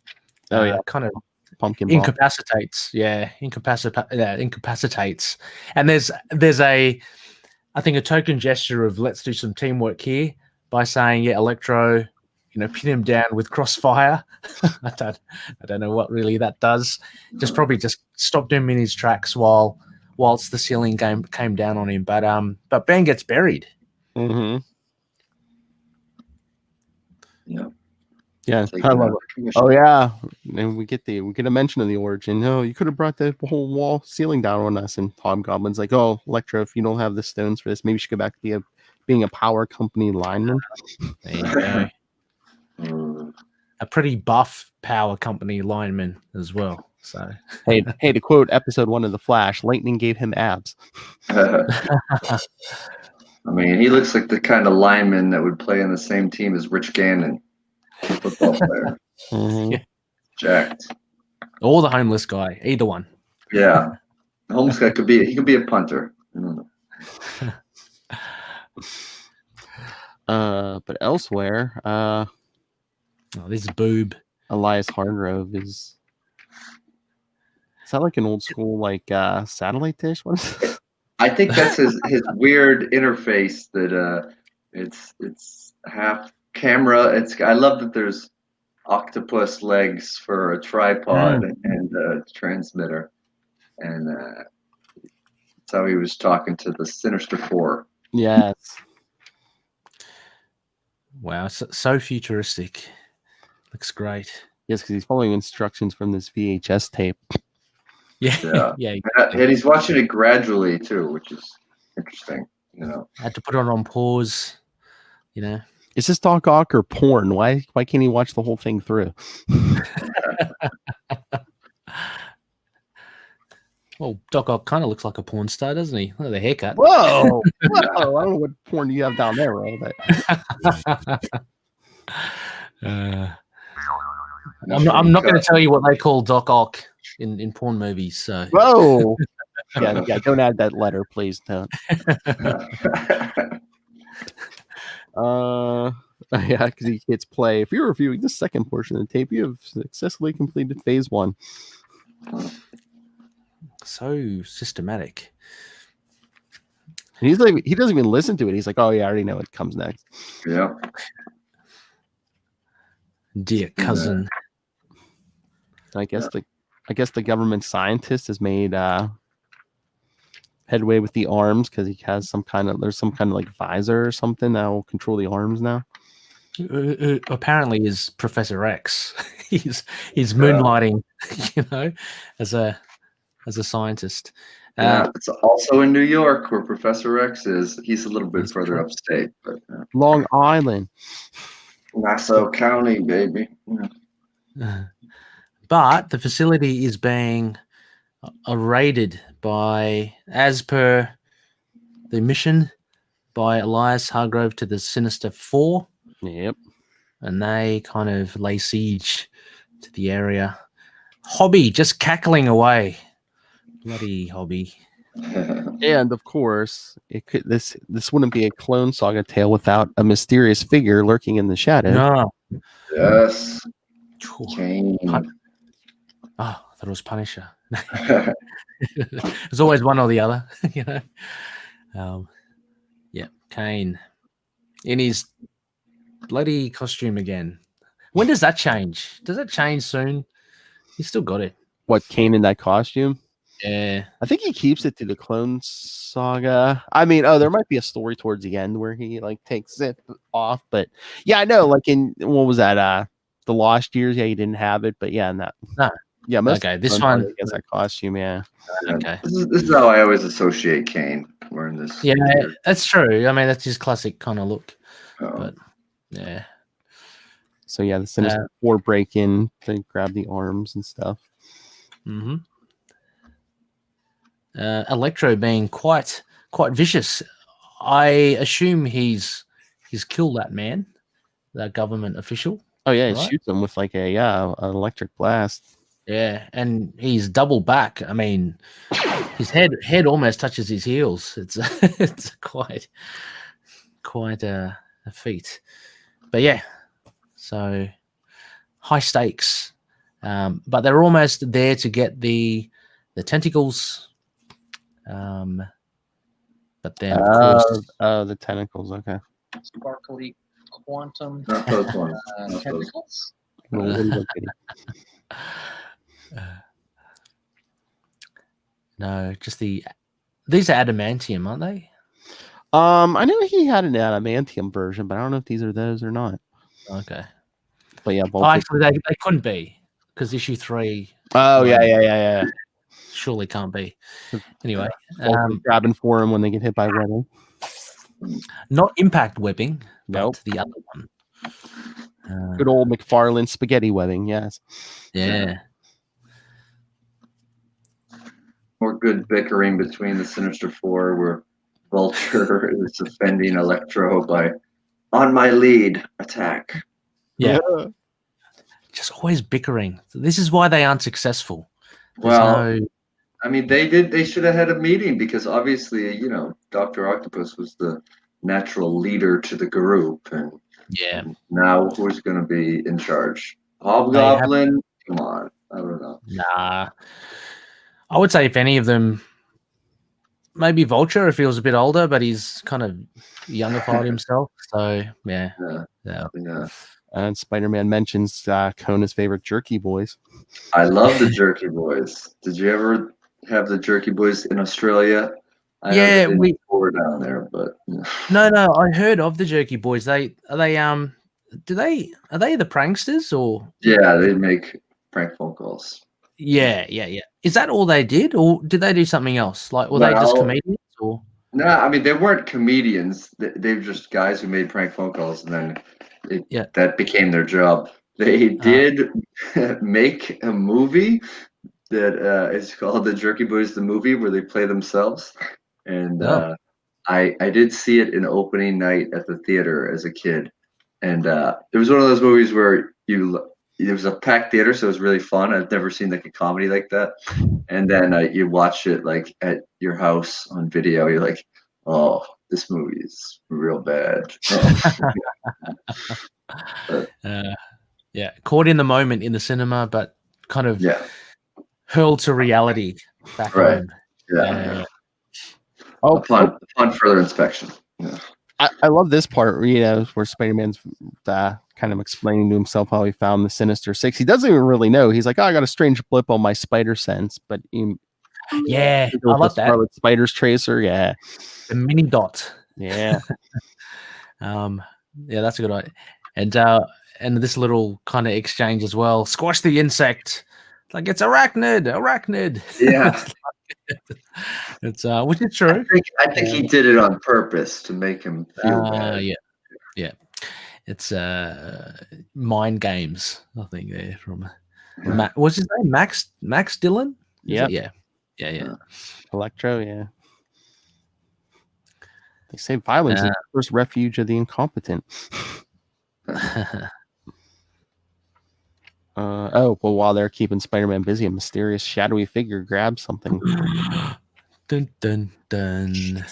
Oh yeah,
kind of
pumpkin ball.
incapacitates. Yeah, incapacitates. And there's I think a token gesture of let's do some teamwork here by saying, yeah, Electro, pin him down with crossfire. I don't know what really that does. Probably stopped him in his tracks whilst the ceiling came down on him. But Ben gets buried.
Mm-hmm.
Yeah.
Yeah, I love it. Oh yeah, and we get a mention of the origin. No, you could have brought the whole wall ceiling down on us. And Hobgoblin's like, oh, Electro, if you don't have the stones for this, maybe you should go back to being a power company lineman.
There you go. A pretty buff power company lineman as well. So
hey, to quote episode 1 of The Flash, lightning gave him abs.
I mean, he looks like the kind of lineman that would play on the same team as Rich Gannon. Football player.
Mm-hmm.
Yeah.
Jacked.
Or the homeless guy, either one.
Yeah. The homeless guy could be a punter.
But elsewhere,
this boob.
Elias Hargrove is that like an old school satellite dish? What is it?
I think that's his weird interface that it's half camera. I love that there's octopus legs for a tripod and a transmitter, and that's how he was talking to the Sinister Four.
Yes.
Wow, so futuristic. Looks great.
Yes, because he's following instructions from this VHS tape.
Yeah.
Yeah. And he's watching it gradually too, which is interesting.
Had to put it on pause.
Is this Doc Ock or porn? Why can't he watch the whole thing through?
Well, Doc Ock kind of looks like a porn star, doesn't he? Look at the haircut.
Whoa! I don't know what porn you have down there, Ray. But
I'm not going to tell you what they call Doc Ock in porn movies. So
whoa! yeah, don't add that letter, please. Don't. Yeah, because he hits play. If you're reviewing the second portion of the tape, you have successfully completed phase 1.
So systematic.
And he's like, he doesn't even listen to it. He's like, oh yeah, I already know what comes next.
Yeah.
Dear cousin.
I guess the government scientist has made headway with the arms because he has some kind of visor or something that will control the arms now.
Apparently is Professor X. he's moonlighting, as a scientist.
It's also in New York where Professor X is. He's a little bit further upstate, but
Long Island,
Nassau County, baby.
But the facility is being raided by, as per the mission, by Elias Hargrove to the Sinister Four.
Yep.
And they kind of lay siege to the area. Hobby just cackling away. Bloody Hobby.
And of course, this wouldn't be a Clone Saga tale without a mysterious figure lurking in the shadow.
No.
Yes. Kane.
I thought it was Punisher. There's always one or the other, Yeah, Kane in his bloody costume again. When does that change? Does it change soon? He's still got it.
What, Kane in that costume?
Yeah.
I think he keeps it to the Clone Saga. I mean, there might be a story towards the end where he takes it off, but yeah, I know. In what was that? The Lost Years. Yeah, he didn't have it, but yeah, in that.
No.
Yeah,
okay. This one
gets that costume. Yeah.
Okay.
This is how I always associate Kane wearing this.
Yeah, that's true. I mean, that's his classic kind of look.
Oh.
But yeah,
So yeah, the Sinister Four break in to grab the arms and stuff.
Mm-hmm. Electro being quite vicious. I assume he's killed that man, that government official.
Oh yeah, it
right?
shoots him with like an electric blast.
Yeah, and he's double back. I mean, his head almost touches his heels. It's it's quite a feat. But yeah, so high stakes. But they're almost there to get the tentacles. But then of course
the tentacles. Okay.
Sparkly quantum
Not those ones. Not those.
tentacles.
No, just these are adamantium, aren't they?
I know he had an adamantium version, but I don't know if these are those or not.
Okay.
But yeah, both.
Oh, actually, they couldn't be because issue 3.
Oh yeah.
Surely can't be. Anyway,
grabbing for him when they get hit by webbing.
Not impact webbing,
Nope.
but the other one.
Good old McFarlane spaghetti webbing. Yes.
Yeah.
More good bickering between the Sinister Four, where Vulture is defending Electro by on my lead attack.
Yeah. Just always bickering. This is why they aren't successful.
I mean, they should have had a meeting because obviously, Dr. Octopus was the natural leader to the group. And now who's going to be in charge? Hobgoblin? Come on. I don't know.
Nah. I would say if any of them, maybe Vulture if he was a bit older, but he's kind of youngified himself. So, yeah.
And Spider-Man mentions Kona's favorite Jerky Boys.
I love the Jerky Boys. Did you ever have the Jerky Boys in Australia? We were down there, but
no. I heard of the Jerky Boys. Are they the pranksters or?
Yeah, they make prank phone calls.
Yeah. Is that all they did, or did they do something else? Like, were they just comedians, or?
No, I mean they weren't comedians. They were just guys who made prank phone calls, and then that became their job. They did make a movie that is called The Jerky Boys, the movie, where they play themselves. And I did see it in opening night at the theater as a kid. And it was one of those movies where it was a packed theater, so it was really fun. I've never seen like a comedy like that. And then you watch it like at your house on video. You're like, oh, this movie is real bad.
Caught in the moment in the cinema, but kind of hurled to reality back home.
Yeah. Upon further inspection. Yeah.
I love this part, where Spider-Man's kind of explaining to himself how he found the Sinister Six. He doesn't even really know. He's like, oh, I got a strange blip on my spider sense, but
I love that.
Scarlet Spider's tracer,
the mini dot.
Yeah.
That's a good idea. And this little kind of exchange as well. Squash the insect. Like it's arachnid.
Yeah.
It's which is true.
I think he did it on purpose to make him feel bad.
Yeah. It's mind games, I think there from what's his name? Max Dillon? Yeah.
Electro, yeah. They say violence is the first refuge of the incompetent. While they're keeping Spider-Man busy, a mysterious shadowy figure grabs something.
Dun dun dun.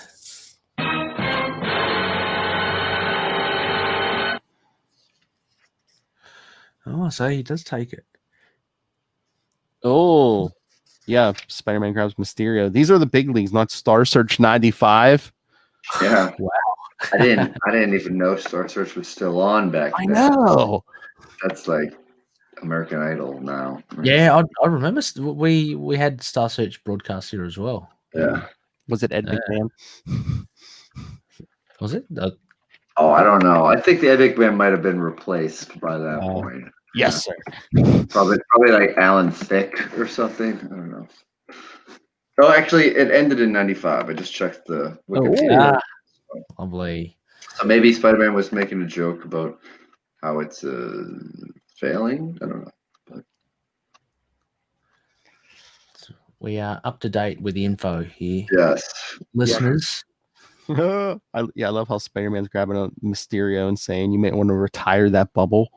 Oh, so he does take it.
Oh, yeah. Spider-Man grabs Mysterio. These are the big leagues, not Star Search 95.
Yeah.
Wow.
I didn't even know Star Search was still on back then.
I know.
That's like American Idol now.
Yeah, I remember we had Star Search broadcast here as well.
Yeah.
Was it Ed McMahon?
Was it?
I don't know. I think the Ed McMahon might have been replaced by that point.
Yes, sir.
Probably like Alan Thicke or something. I don't know. Oh, actually, it ended in 95. I just checked the Wikipedia.
Lovely.
So maybe Spider-Man was making a joke about how it's failing. I don't know.
We are up to date with the info here,
Yes.
listeners.
I love how Spider-Man's grabbing a Mysterio and saying, "You may want to retire that bubble."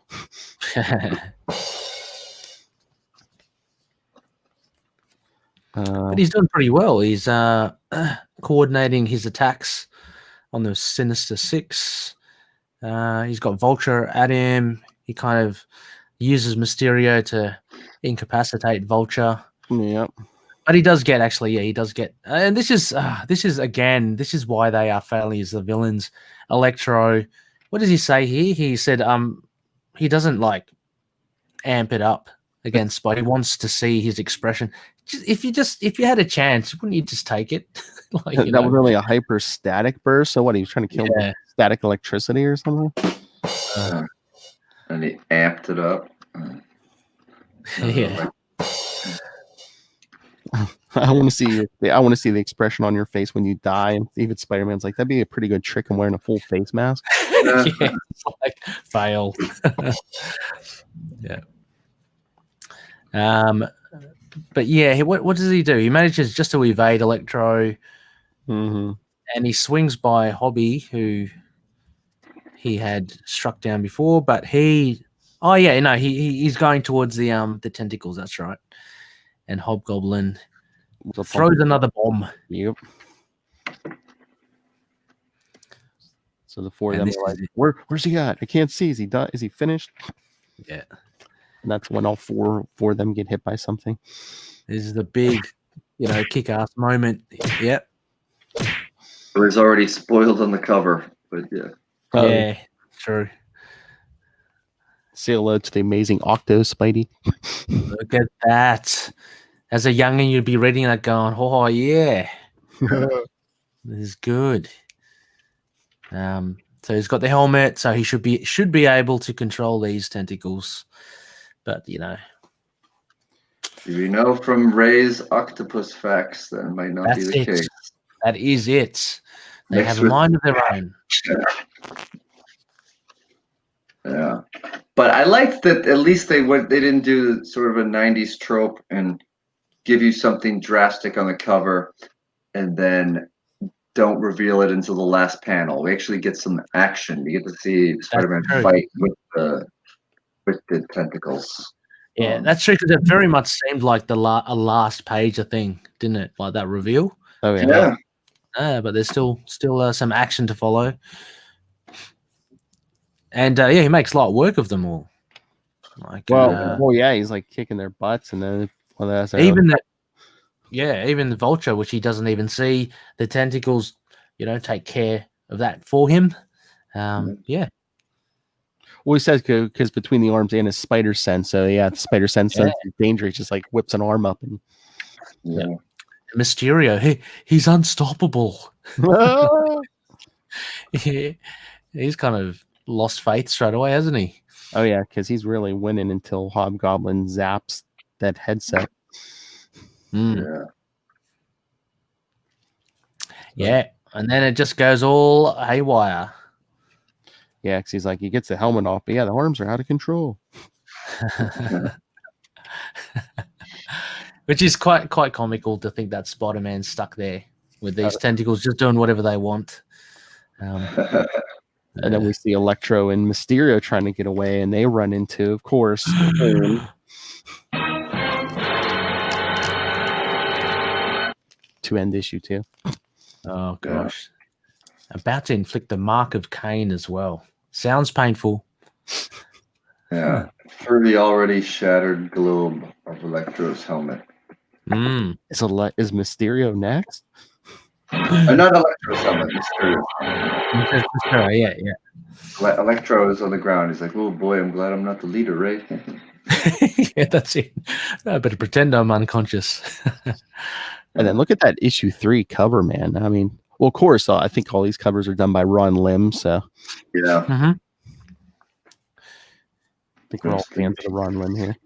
But he's doing pretty well. He's coordinating his attacks on the Sinister Six. He's got Vulture at him. He kind of uses Mysterio to incapacitate Vulture.
Yep.
But he does get and this is why they are failing as the villains. Electro, what does he say here? He said he doesn't like amp it up against Spot. He wants to see his expression. If you had a chance, wouldn't you just take it?
That was really a hyperstatic burst. So what? He was trying to kill static electricity or something.
And he amped it up.
Yeah.
I want to see the expression on your face when you die. And even Spider-Man's like, that'd be a pretty good trick. I'm wearing a full face mask.
Yeah, it's like fail. Yeah. But yeah, what does he do? He manages just to evade Electro, and he swings by Hobby, who he had struck down before. But he's going towards the tentacles. That's right. And Hobgoblin throws another bomb.
Yep. So the four of them are like, "Where's he at? I can't see. Is he done? Is he finished?"
Yeah.
And that's when all four of them get hit by something.
This is the big, kick-ass moment. Yep.
It was already spoiled on the cover, but yeah.
Yeah, true.
Say hello to the amazing Spidey.
Look at that. As a youngin', you'd be reading that going, "Oh yeah, this is good." So he's got the helmet, so he should be able to control these tentacles. But
If you know from Ray's Octopus facts, that might not be the case.
That is it. They have a mind of their own.
Yeah, but I liked that at least they didn't do sort of a '90s trope and give you something drastic on the cover and then don't reveal it until the last panel. We actually get some action. You get to see Spider-Man fight with the tentacles.
Yeah, that's true, because it very much seemed like a last page thing, didn't it? Like that reveal.
Oh yeah.
But there's still some action to follow. And he makes light work of them all. Like,
he's like kicking their butts, and then
even the Vulture, which he doesn't even see, the tentacles, take care of that for him. Yeah.
Well, he says because between the arms and his spider sense, so the spider sense is dangerous. Just like whips an arm up and
Mysterio, he's unstoppable. He's kind of lost faith straight away, hasn't he?
Oh yeah, because he's really winning until Hobgoblin zaps that headset.
Yeah, and then it just goes all haywire.
Yeah, because he's like, he gets the helmet off, but the arms are out of control.
Which is quite comical to think that Spider-Man's stuck there with these tentacles just doing whatever they want.
And then we see Electro and Mysterio trying to get away, and they run into, of course, to end issue 2.
Oh gosh. About to inflict the mark of Cain as well. Sounds painful.
Yeah. Through the already shattered globe of Electro's helmet.
Is Mysterio next?
Not Electro's helmet, Mysterio.
Yeah.
Electro is on the ground. He's like, "Oh boy, I'm glad I'm not the leader, right?"
Yeah, that's it. I better pretend I'm unconscious.
And then look at that issue 3 cover, man. I mean, well, of course, I think all these covers are done by Ron Lim, so
yeah.
Mm-hmm.
I think we're all fans of the Ron Lim here.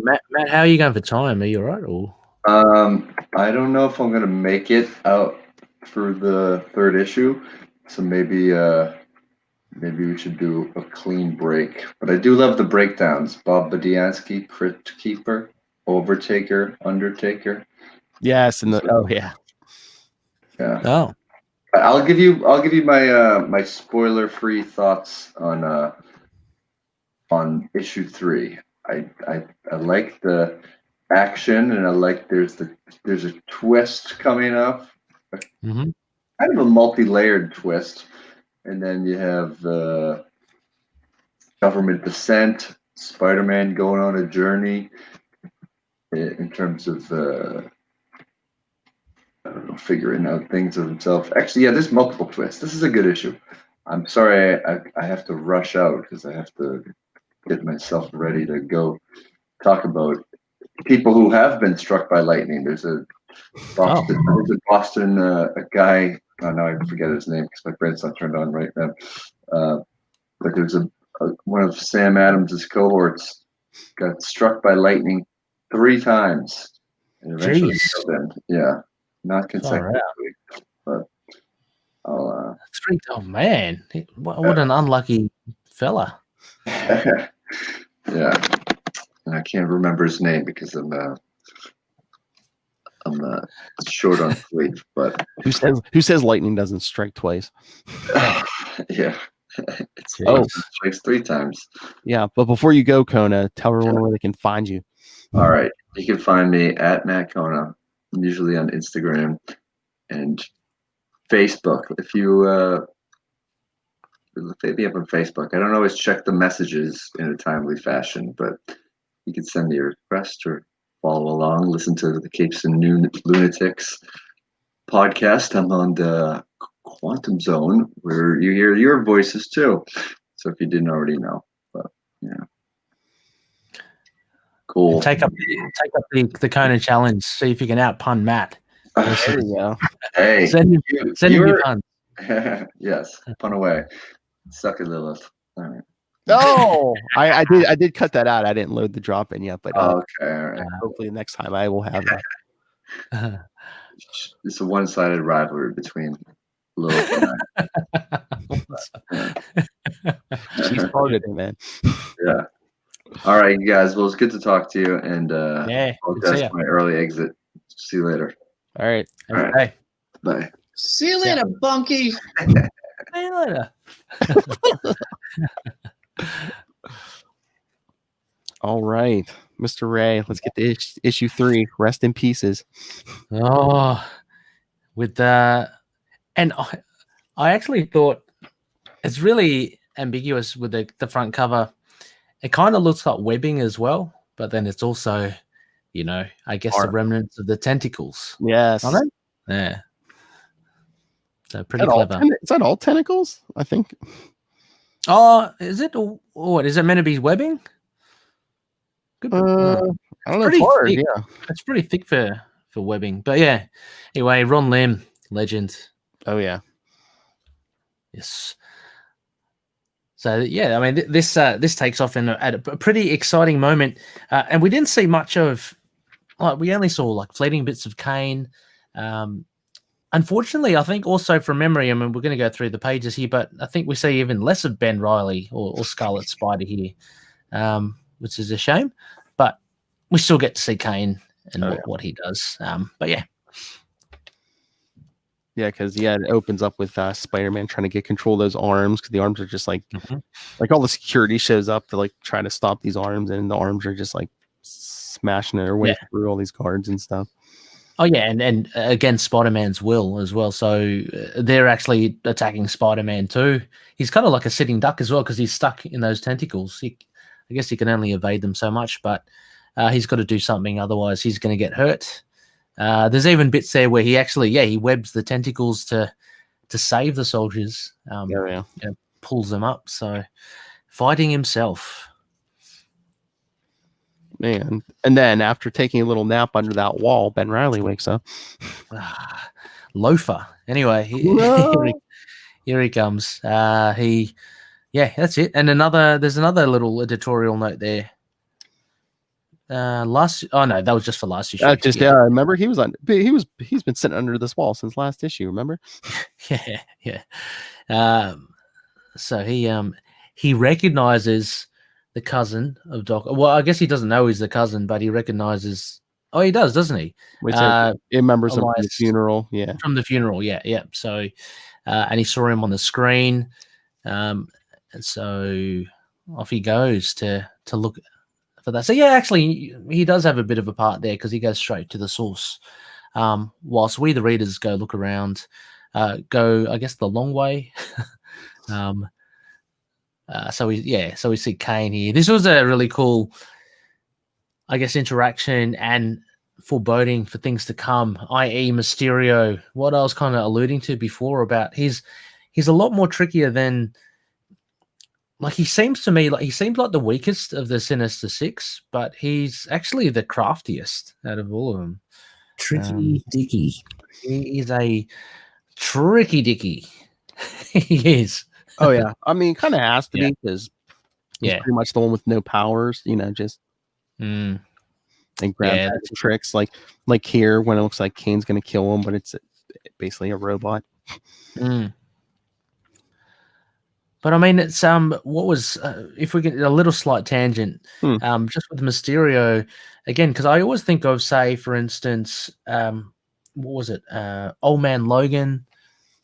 Matt, how are you going for time? Are you all right? Or?
I don't know if I'm gonna make it out for the 3rd issue, so maybe maybe we should do a clean break. But I do love the breakdowns. Bob Badiansky, Crit Keeper, Overtaker, Undertaker.
Yes, and yeah.
Oh,
I'll give you my my spoiler-free thoughts on issue 3. I like the action, and I like there's a twist coming up,
mm-hmm.
kind of a multi-layered twist, and then you have government descent, Spider-Man going on a journey in terms of I don't know, figuring out things of himself. Actually, yeah, there's multiple twists. This is a good issue. I'm sorry I have to rush out because I have to get myself ready to go talk about people who have been struck by lightning. There's a Boston a guy. Oh, now I forget his name because my brain's not turned on right now. But there's one of Sam Adams' cohorts got struck by lightning 3 times and eventually killed him. Yeah, not consecutively, but I'll.
3. Oh man, what an unlucky fella.
Yeah, and I can't remember his name because I'm short on sleep. But
who says lightning doesn't strike twice?
Yeah, it strikes 3 times.
Yeah, but before you go, Kona, tell everyone where they can find you.
All right, you can find me at Matt Kona, usually on Instagram and Facebook. If you hit me up on Facebook, I don't always check the messages in a timely fashion, but you can send me a request or follow along. Listen to the Capes and Lunatics podcast. I'm on the Quantum Zone where you hear your voices too. So if you didn't already know, but yeah, cool.
And take up the Kona challenge. See if you can outpun Matt.
There you go.
Hey,
send him your puns.
Yes, pun away. Suck it, Lilith. All right.
No, I did cut that out. I didn't load the drop in yet, but
Okay, all right.
hopefully next time I will have that.
It's a one-sided rivalry between Lilith and I.
She started it, man.
Yeah. All right, you guys. Well, it's good to talk to you, and that's my early exit. See you later.
All right.
All right.
Hey.
Bye.
See you later, Bunky.
See you later.
All right, Mr. Ray, let's get to issue 3. Rest in pieces.
Oh, with and I actually thought it's really ambiguous with the front cover. It kind of looks like webbing as well, but then it's also, I guess the remnants of the tentacles.
Yes.
Yeah. So pretty clever.
Is that all tentacles? I think.
Oh, is it? Or what? Is it meant to be webbing?
I don't know. It's hard,
thick.
yeah.
It's pretty thick for webbing. But yeah. Anyway, Ron Lim, legend.
Oh yeah.
Yes. So yeah, I mean, this takes off at a pretty exciting moment, and we didn't see much of. We only saw like fleeting bits of Kane. Unfortunately, I think also from memory, I mean, we're going to go through the pages here, but I think we see even less of Ben Reilly or Scarlet Spider here, which is a shame. But we still get to see Kane and what he does. But yeah.
Yeah, because it opens up with Spider-Man trying to get control of those arms because the arms are just like all the security shows up to like try to stop these arms, and the arms are just like smashing their way through all these guards and stuff.
Oh yeah, and against Spider-Man's will as well. So they're actually attacking Spider-Man too. He's kind of like a sitting duck as well because he's stuck in those tentacles. I guess he can only evade them so much, but he's got to do something, otherwise he's going to get hurt. There's even bits there where he actually, he webs the tentacles to save the soldiers. Pulls them up. So fighting himself.
Man. And then after taking a little nap under that wall, Ben Reilly wakes up.
Loafer. Anyway, here he comes. That's it. And there's another little editorial note there. That was just for last issue.
Remember he's been sitting under this wall since last issue, remember?
Yeah. So he recognizes the cousin of Doc. Well, I guess he doesn't know he's the cousin, but he recognizes. Oh, he does, doesn't he?
Which it remembers him from the
Elias.
funeral. Yeah.
From the funeral, yeah. So, and he saw him on the screen, and so off he goes to look for that. So yeah, actually, he does have a bit of a part there because he goes straight to the source. Whilst we, the readers, go look around, go I guess the long way. So we see Kane here. This was a really cool, I guess, interaction and foreboding for things to come, i.e. Mysterio. What I was kind of alluding to before about he's a lot more trickier than, like, he seems to me like he seems like the weakest of the Sinister Six, but he's actually the craftiest out of all of them.
Tricky Dicky.
He is a tricky dicky. He is.
Oh yeah. I mean, kind of has to
Yeah.
be because he's pretty much the one with no powers. Just and grab tricks like here when it looks like Kane's gonna kill him, but it's basically a robot.
But I mean, it's what was if we get a little slight tangent, just with Mysterio again, because I always think of, say, for instance, what was it, Old Man Logan?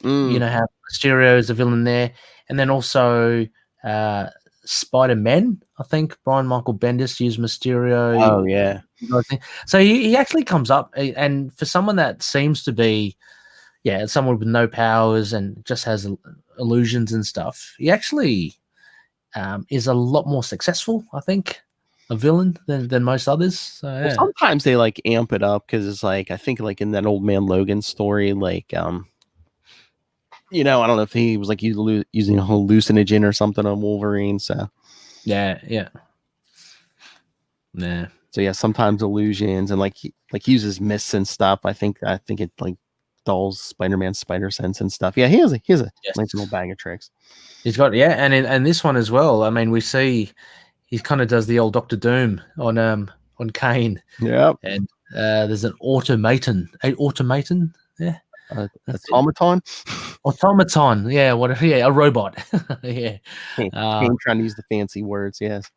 Have Mysterio as a villain there, and then also Spider-Man. I think Brian Michael Bendis used Mysterio.
Oh yeah.
So he actually comes up, and for someone that seems to be, someone with no powers and just has illusions and stuff, he actually is a lot more successful, I think, a villain than most others. So, yeah.
Well, sometimes they like amp it up because it's like I think like in that Old Man Logan story, like I don't know if he was like using a hallucinogen or something on Wolverine. So
yeah.
So yeah, sometimes illusions and like he uses mists and stuff. I think it like dulls Spider-Man's spider sense and stuff. Yeah, he has a nice little bag of tricks.
He's got and this one as well. I mean, we see he kind of does the old Doctor Doom on Kane.
Yeah,
and there's an automaton. Yeah.
Automaton,
yeah, a robot. Yeah,
Kane trying to use the fancy words. Yes.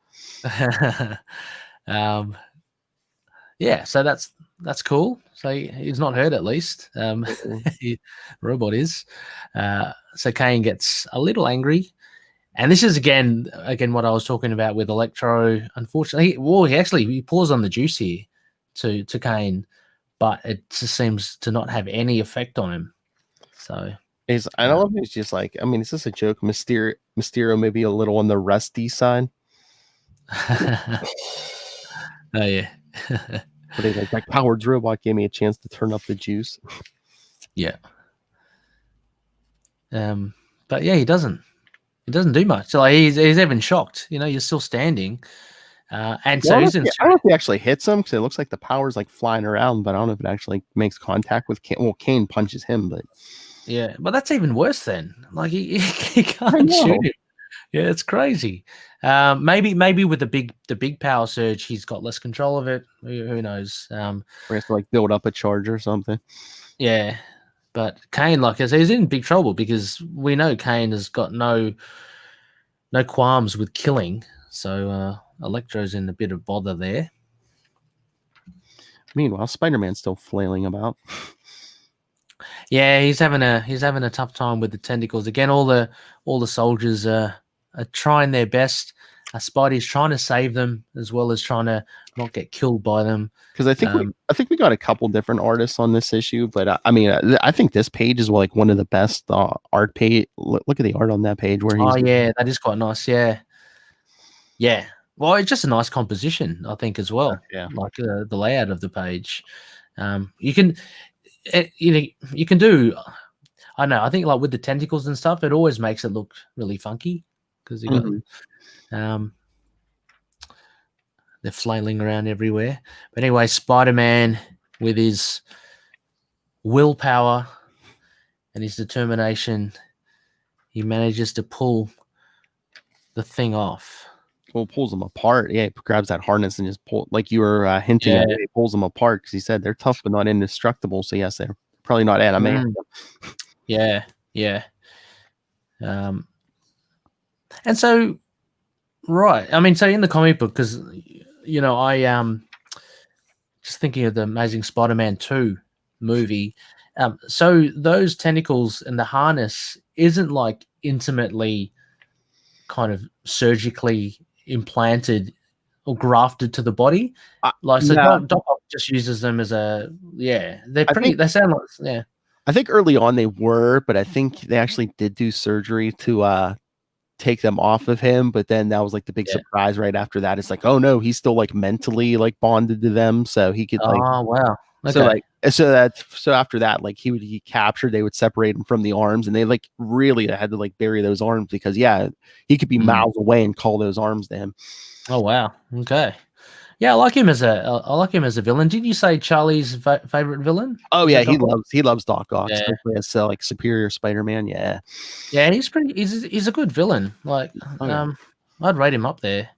So that's cool. So he's not hurt, at least. Robot is. So Kane gets a little angry, and this is again what I was talking about with Electro. Unfortunately, he pours on the juice here to Kane, but it just seems to not have any effect on him. So
I don't know if it's just like, I mean, is this a joke? Mysterio maybe a little on the rusty side.
Oh yeah.
But they like that powered robot gave me a chance to turn up the juice.
Yeah. But yeah, he doesn't do much. So like, he's even shocked. You're still standing. And so
I don't know if he actually hits him because it looks like the power's like flying around, but I don't know if it actually makes contact with Kane. Well, Kane punches him, but
yeah, but that's even worse then. Like he can't shoot him. Yeah, it's crazy. Maybe with the big power surge, he's got less control of it. Who knows?
Or he has to like build up a charge or something.
Yeah, but Kane, like I said, he's in big trouble because we know Kane has got no qualms with killing. So Electro's in a bit of bother there.
Meanwhile, Spider-Man's still flailing about.
Yeah, he's having a tough time with the tentacles. Again, all the soldiers are trying their best. Spidey's trying to save them as well as trying to not get killed by them.
Because I think we got a couple different artists on this issue, but I think this page is like one of the best art page. Look at the art on that page where he's.
Oh yeah, that is quite nice. Yeah. Well, it's just a nice composition, I think, as well.
Yeah.
Like the layout of the page. You can do. I know. I think like with the tentacles and stuff, it always makes it look really funky because you got they're flailing around everywhere. But anyway, Spider-Man with his willpower and his determination, he manages to pull the thing off.
Well, pulls them apart. Yeah, he grabs that harness and just pull, like you were hinting at. He pulls them apart because he said they're tough but not indestructible. So yes, they're probably not adamantium.
Yeah. And so, right. I mean, so in the comic book, because, I just thinking of the Amazing Spider-Man 2 movie. So those tentacles and the harness isn't like intimately kind of surgically implanted or grafted to the body. So
yeah.
Doc Ock just uses them as they're
I
pretty,
think-
they sound like,
I think early on they were, but I think they actually did do surgery to take them off of him. But then that was like the big surprise right after that. It's like, oh no, he's still like mentally like bonded to them, so he could like.
Oh wow. Okay.
So after that, like he would get captured, they would separate him from the arms, and they like really had to like bury those arms because he could be miles away and call those arms to him.
Oh wow. Okay. Yeah, I like him as a villain. Did you say Charlie's favorite villain?
Oh
Is
yeah,
it Doc Ock?
he loves Doc Ock,
Yeah.
especially as like Superior Spider-Man. Yeah,
Yeah, he's a good villain. Like, I'd rate him up there.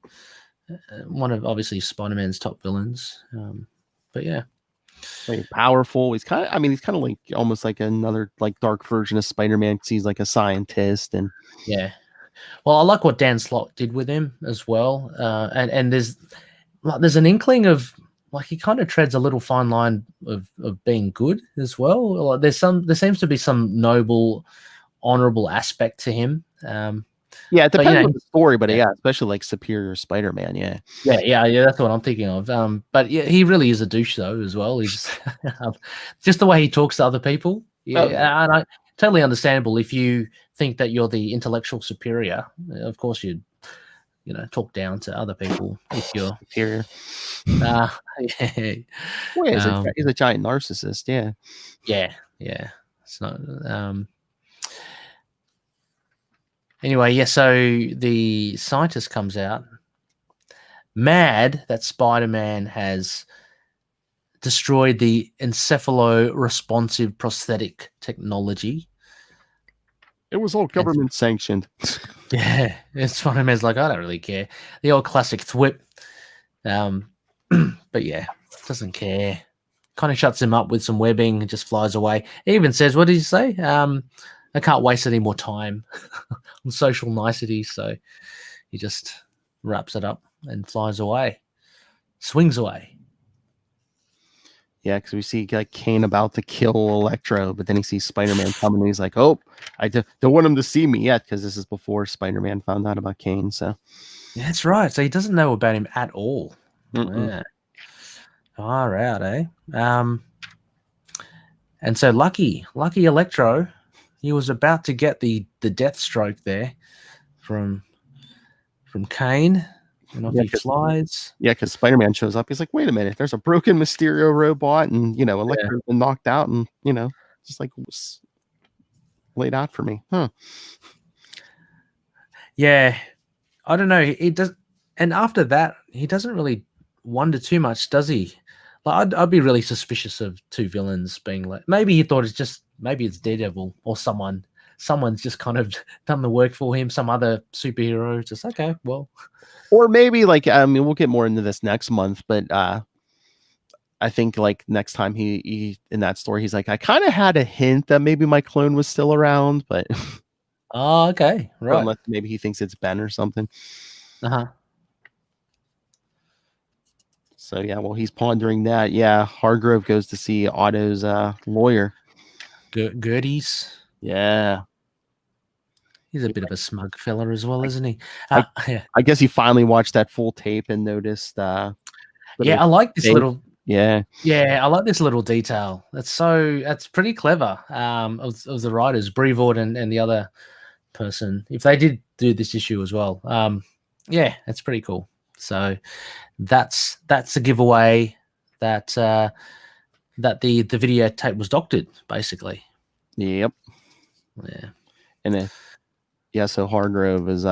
One of obviously Spider-Man's top villains. But yeah,
like powerful. He's kind of like almost like another like dark version of Spider-Man because he's like a scientist and
yeah. Well, I like what Dan Slott did with him as well. And there's an inkling of like he kind of treads a little fine line of being good as well. Like there seems to be some noble, honorable aspect to him.
it depends
you know,
on the story, but especially like Superior Spider-Man. Yeah,
that's what I'm thinking of. But yeah, he really is a douche though as well. He's just the way he talks to other people. Yeah, and I totally understandable if you think that you're the intellectual superior. Of course, you'd talk down to other people if you're
superior.
Yeah.
Well, he's a giant narcissist. Yeah.
It's not. Anyway, so the scientist comes out mad that Spider-Man has destroyed the encephalo-responsive prosthetic technology.
It was all government sanctioned.
Yeah, Spider-Man's like, I don't really care. The old classic thwip. But yeah, doesn't care. Kind of shuts him up with some webbing and just flies away. He even says, what did he say? I can't waste any more time on social niceties. So he just wraps it up and flies away. Swings away.
Yeah, because we see like Kane about to kill Electro, but then he sees Spider-Man coming and he's like, oh, I don't want him to see me yet, because this is before Spider-Man found out about Kane. So
that's right. So he doesn't know about him at all. Yeah. Far out, eh? And so lucky Electro, he was about to get the death stroke there from Kane. And off he flies.
Yeah, because Spider-Man shows up. He's like, wait a minute, there's a broken Mysterio robot, and Electro's been knocked out, and just like laid out for me. Huh.
Yeah. I don't know. He does, and after that, he doesn't really wonder too much, does he? Like, I'd be really suspicious of two villains being like, maybe he thought maybe it's Daredevil or someone's just kind of done the work for him, some other superhero. Just okay, well. Or
maybe like, I mean, we'll get more into this next month, but I think like next time he in that story, he's like, I kind of had a hint that maybe my clone was still around, but
oh, okay, right.
Unless maybe he thinks it's Ben or something. So yeah, while he's pondering that, Hargrove goes to see Otto's lawyer.
Gertie's.
Yeah.
He's a bit of a smug fella as well, isn't he?
I guess he finally watched that full tape and noticed. I
like this little.
Yeah,
I like this little detail. That's pretty clever. Of the writers, Brevoort and the other person, if they did do this issue as well. That's pretty cool. So that's a giveaway that the videotape was doctored, basically.
Yep.
Yeah.
And then so Hargrove is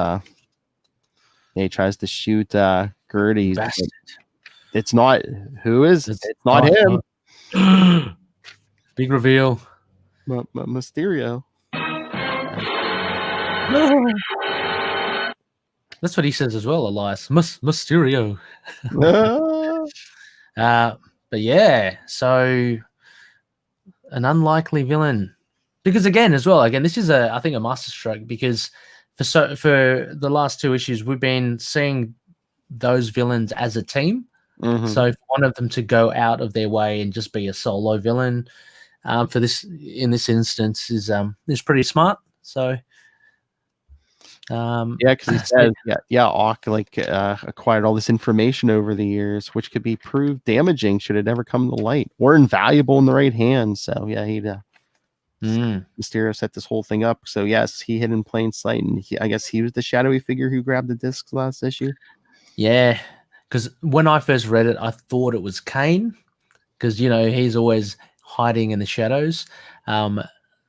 he tries to shoot Gertie. It's not it's not him.
Big reveal.
Mysterio.
That's what he says as well, Elias. Mysterio. But yeah, so an unlikely villain. Because again, this is I think a masterstroke, because for the last 2 issues, we've been seeing those villains as a team.
Mhm.
So for one of them to go out of their way and just be a solo villain for this in this instance is pretty smart. So
yeah, because he says, Ock acquired all this information over the years, which could be proved damaging should it ever come to light, or invaluable in the right hands. So yeah, Mysterio set this whole thing up. So yes, he hid in plain sight, and I guess he was the shadowy figure who grabbed the discs last issue.
Yeah, because when I first read it, I thought it was Kane, because he's always hiding in the shadows.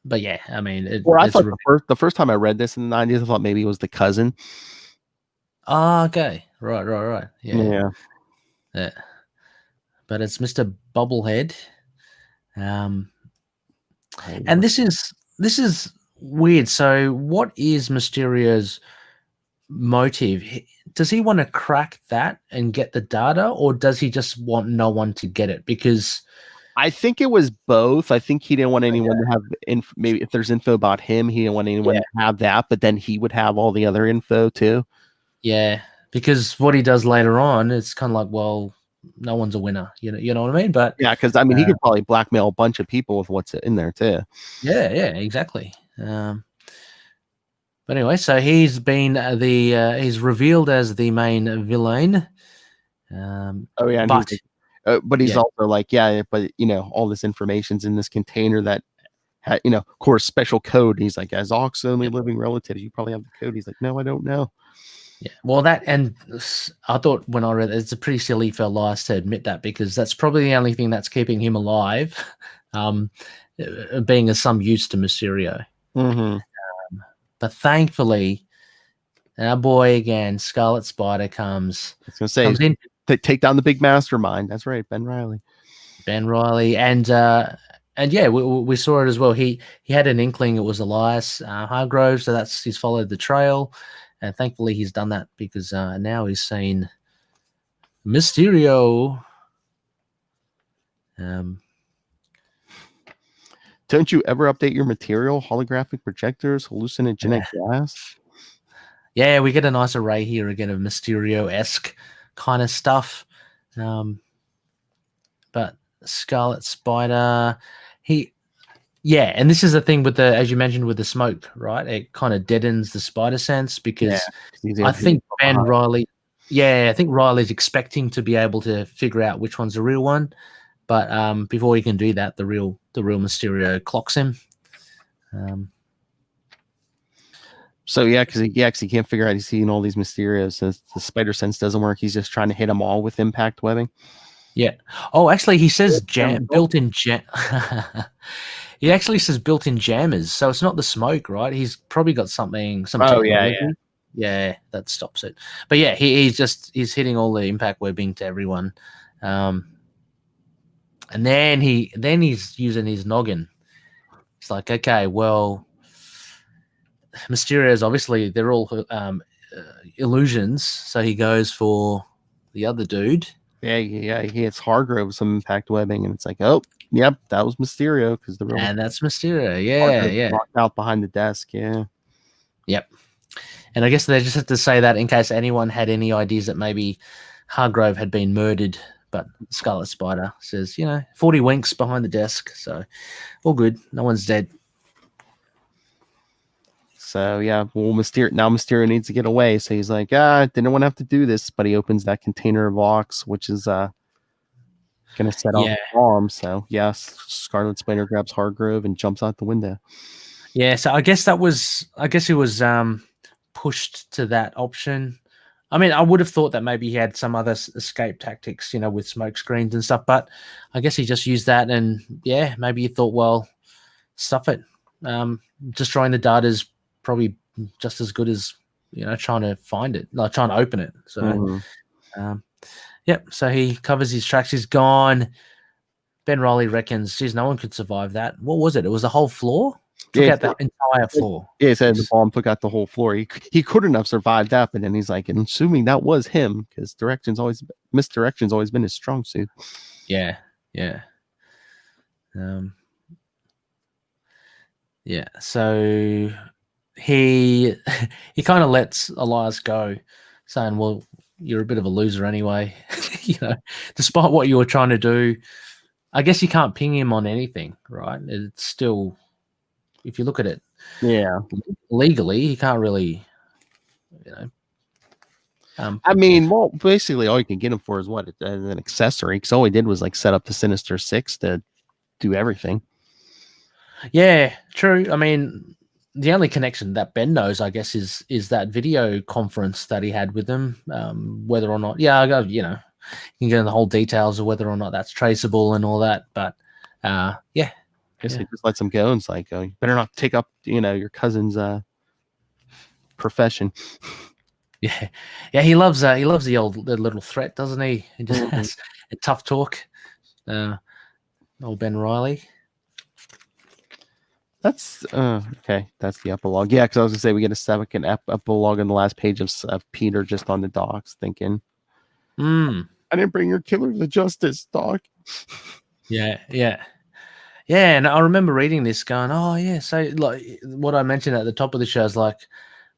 But yeah, I mean,
I thought the first time I read this in the 90s, I thought maybe it was the cousin.
Oh, okay, right, yeah. But it's Mr. Bubblehead, and this is weird. So, what is Mysterio's motive? Does he want to crack that and get the data, or does he just want no one to get it? Because
I think it was both. I think he didn't want anyone to have maybe if there's info about him, he didn't want anyone to have that, but then he would have all the other info too.
Yeah, because what he does later on, it's kind of like, well, no one's a winner. You know what I mean? But
yeah, because I mean, he could probably blackmail a bunch of people with what's in there too.
Yeah, exactly. But anyway, so he's been he's revealed as the main villain.
But he's also like, but all this information's in this container that, of course, special code. And he's like, as Ock's only living relatives, you probably have the code. He's like, no, I don't know.
Yeah, well, and I thought when I read it, it's a pretty silly for Elias to admit that, because that's probably the only thing that's keeping him alive, being of some use to Mysterio.
Mm-hmm.
But thankfully, our boy again, Scarlet Spider comes.
I was gonna say, comes in to take down the big mastermind. That's right, Ben Reilly.
And yeah, we saw it as well. He had an inkling it was Elias Hargrove, so he's followed the trail, and thankfully he's done that, because now he's seen Mysterio.
Don't you ever update your material? Holographic projectors, hallucinogenic gas.
Yeah, we get a nice array here again of Mysterio-esque kind of stuff. But Scarlet Spider, and this is the thing with as you mentioned, with the smoke, right? It kind of deadens the spider sense, because I think Riley's expecting to be able to figure out which one's the real one. But before he can do that, the real Mysterio clocks him.
So because he can't figure out he's seeing all these Mysterios. So the spider sense doesn't work. He's just trying to hit them all with impact webbing.
Yeah. Oh, actually, he says built-in jam. He actually says built-in jammers. So it's not the smoke, right? He's probably got some technology. Yeah, that stops it. But yeah, he's hitting all the impact webbing to everyone. And then he's using his noggin. It's like, okay, well, Mysterio's obviously they're all illusions, so he goes for the other dude.
Yeah, he hits Hargrove with some impact webbing, and it's like, oh, yep, that was Mysterio, because
that's Mysterio. Yeah,
locked out behind the desk. Yeah,
yep. And I guess they just have to say that in case anyone had any ideas that maybe Hargrove had been murdered. But Scarlet Spider says, 40 winks behind the desk, so all good. No one's dead.
So yeah, well, Mysterio needs to get away. So he's like, didn't want to have to do this, but he opens that container of Ox, which is gonna set off the bomb. So yes, Scarlet Spider grabs Hargrove and jumps out the window.
Yeah, so I guess it was pushed to that option. I mean, I would have thought that maybe he had some other escape tactics, with smoke screens and stuff, but I guess he just used that, and maybe he thought, well, stuff it. Destroying the data is probably just as good as, trying to find it, like trying to open it. So, so he covers his tracks. He's gone. Ben Reilly reckons, geez, no one could survive that. What was it? It was the whole floor? Took out the entire floor.
Yeah, he said the bomb took out the whole floor. He couldn't have survived that, but then he's like, and assuming that was him, because misdirection's always been his strong suit.
Yeah. So he he kind of lets Elias go, saying, "Well, you're a bit of a loser anyway." Despite what you were trying to do, I guess you can't ping him on anything, right? It's still, if you look at it, legally, he can't really,
I mean, well, basically, all you can get him for is what, as an accessory, because all he did was like set up the Sinister Six to do everything.
Yeah, true. I mean, the only connection that Ben knows, I guess, is that video conference that he had with them. Whether or not, you can get into the whole details of whether or not that's traceable and all that. But
I guess he just lets him go and it's like, you better not take up, your cousin's profession.
Yeah, he loves the little threat, doesn't he? He just has a tough talk. Old Ben Riley.
That's okay. That's the epilogue. Yeah, because I was gonna say we get a second epilogue on the last page of Peter just on the docks thinking, I didn't bring your killer to justice, Doc.
Yeah. And I remember reading this, going, "Oh yeah." So like what I mentioned at the top of the show is like,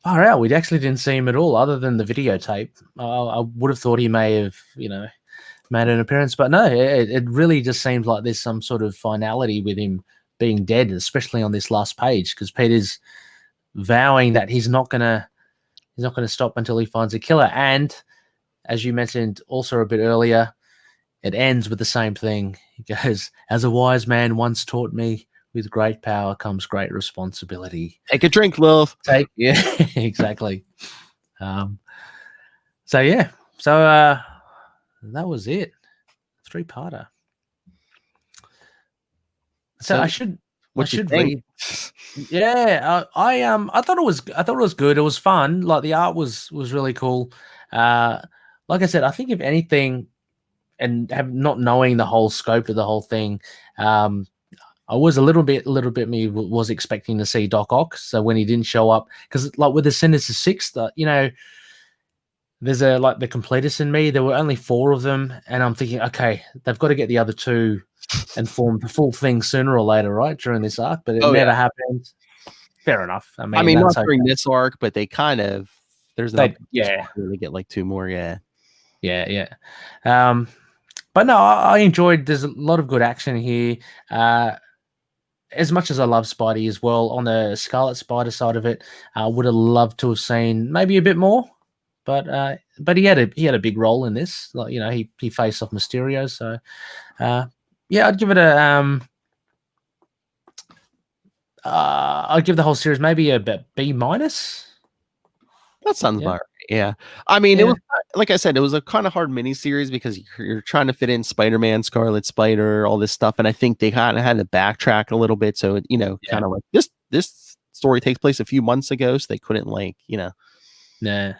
"Oh yeah, we actually didn't see him at all, other than the videotape." I would have thought he may have, made an appearance, but no. It really just seems like there's some sort of finality with him being dead, especially on this last page, because Peter's vowing that he's not gonna stop until he finds a killer. And as you mentioned also a bit earlier, it ends with the same thing. He goes, "As a wise man once taught me, with great power comes great responsibility."
Take a drink, Lilith.
Yeah, exactly. So that was it. 3-parter. So I should read. Yeah, I thought it was good. It was fun. Like the art was really cool. Like I said, I think if anything, and not knowing the whole scope of the whole thing, I was a little bit me was expecting to see Doc Ock. So when he didn't show up, because like with the Sinister Six, there's the completist in me. There were only 4 of them, and I'm thinking, okay, they've got to get the other 2 and form the full thing sooner or later, right, during this arc. But it never happened. Fair enough. I mean,
not during this arc, but they kind of really get like 2 more. Yeah.
But no, I enjoyed. There's a lot of good action here. As much as I love Spidey as well, on the Scarlet Spider side of it, I would have loved to have seen maybe a bit more. But he had a big role in this. Like, he faced off Mysterio. So I'd give it a I'd give the whole series maybe a B-. That
sounds about right. Yeah. I mean, it was, like I said, it was a kind of hard mini-series because you're trying to fit in Spider-Man, Scarlet Spider, all this stuff. And I think they kind of had to backtrack a little bit. So, kind of like this story takes place a few months ago. So they couldn't
Nah.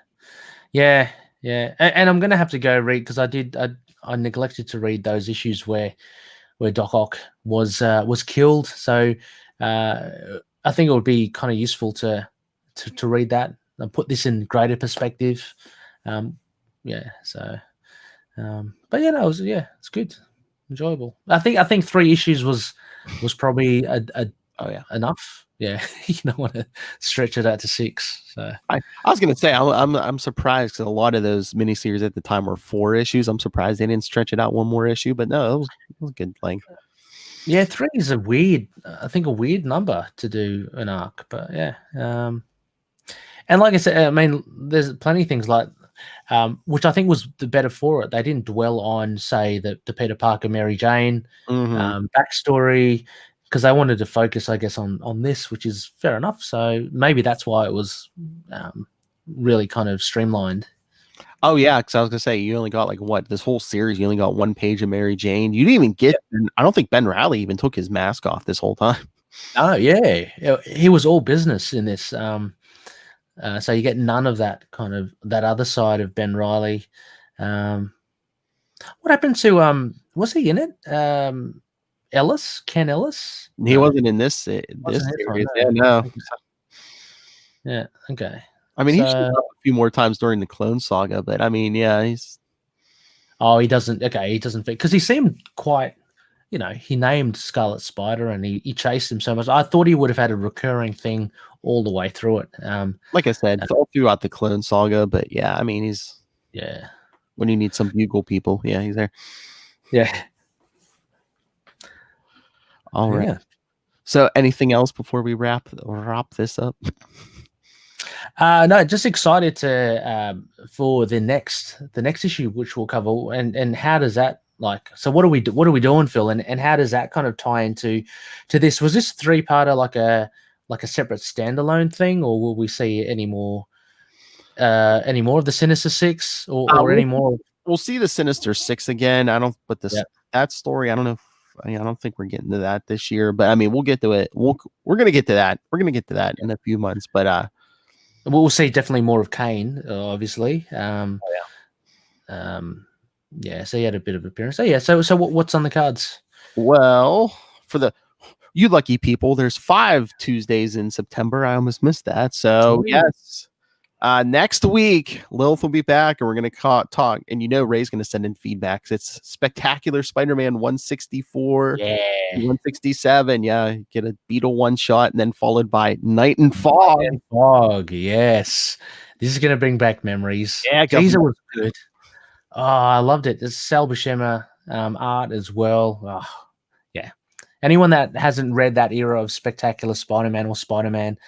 Yeah. And I'm going to have to go read, because I neglected to read those issues where Doc Ock was killed. So I think it would be kind of useful to read that and put this in greater perspective. But it's good, enjoyable. I think 3 issues was probably enough. Yeah, you don't want to stretch it out to 6. So
I was gonna say I'm surprised, because a lot of those miniseries at the time were 4 issues. I'm surprised they didn't stretch it out 1 more issue, but no, it was good length.
Yeah, 3 is a weird number to do an arc, but yeah. And like I said, I mean, there's plenty of things like, which I think was the better for it. They didn't dwell on, say, the Peter Parker, Mary Jane backstory, because they wanted to focus, I guess, on this, which is fair enough. So maybe that's why it was really kind of streamlined.
Oh yeah, because I was gonna say, you only got this whole series. You only got 1 page of Mary Jane. You didn't even get. I don't think Ben Riley even took his mask off this whole time.
Oh yeah, he was all business in this. So you get none of that that other side of Ben Riley. What happened to was he in it? Ken Ellis?
He wasn't in this series. Yeah, no.
Yeah. Okay.
I mean, he showed up a few more times during the Clone Saga, but I mean, yeah, he's.
Oh, he doesn't. Okay, he doesn't fit, because he seemed quite he named Scarlet Spider and he chased him so much. I thought he would have had a recurring thing all the way through it.
Like I said, all throughout the Clone Saga, but yeah, I mean, he's when you need some bugle people, yeah, he's there.
Yeah.
All right.
Yeah.
So, anything else before we wrap this up?
No, just excited to for the next issue, which we'll cover, and how does that so what are we doing, Phil, and how does that kind of tie into this? Was this 3-parter like a separate standalone thing, or will we see any more of the Sinister Six or any more?
We'll see the Sinister Six again. I don't, but that story, I don't know. I don't think we're getting to that this year, but I mean, we'll get to it. We're gonna get to that. We're gonna get to that in a few months, but
we'll see definitely more of Kane, obviously. So he had a bit of appearance. So yeah, so what's on the cards?
Well, for you lucky people, there's 5 Tuesdays in September. I almost missed that. So yes, next week Lilith will be back, and we're gonna talk. And Ray's gonna send in feedbacks. It's Spectacular Spider-Man 164, 167. Yeah, get a Beetle one shot, and then followed by Night and Fog.
Night and Fog, yes. This is gonna bring back memories.
Yeah,
Teaser was good. Oh, I loved it. It's Sal Buscema art as well. Oh, yeah. Anyone that hasn't read that era of Spectacular Spider-Man or Spider-Man,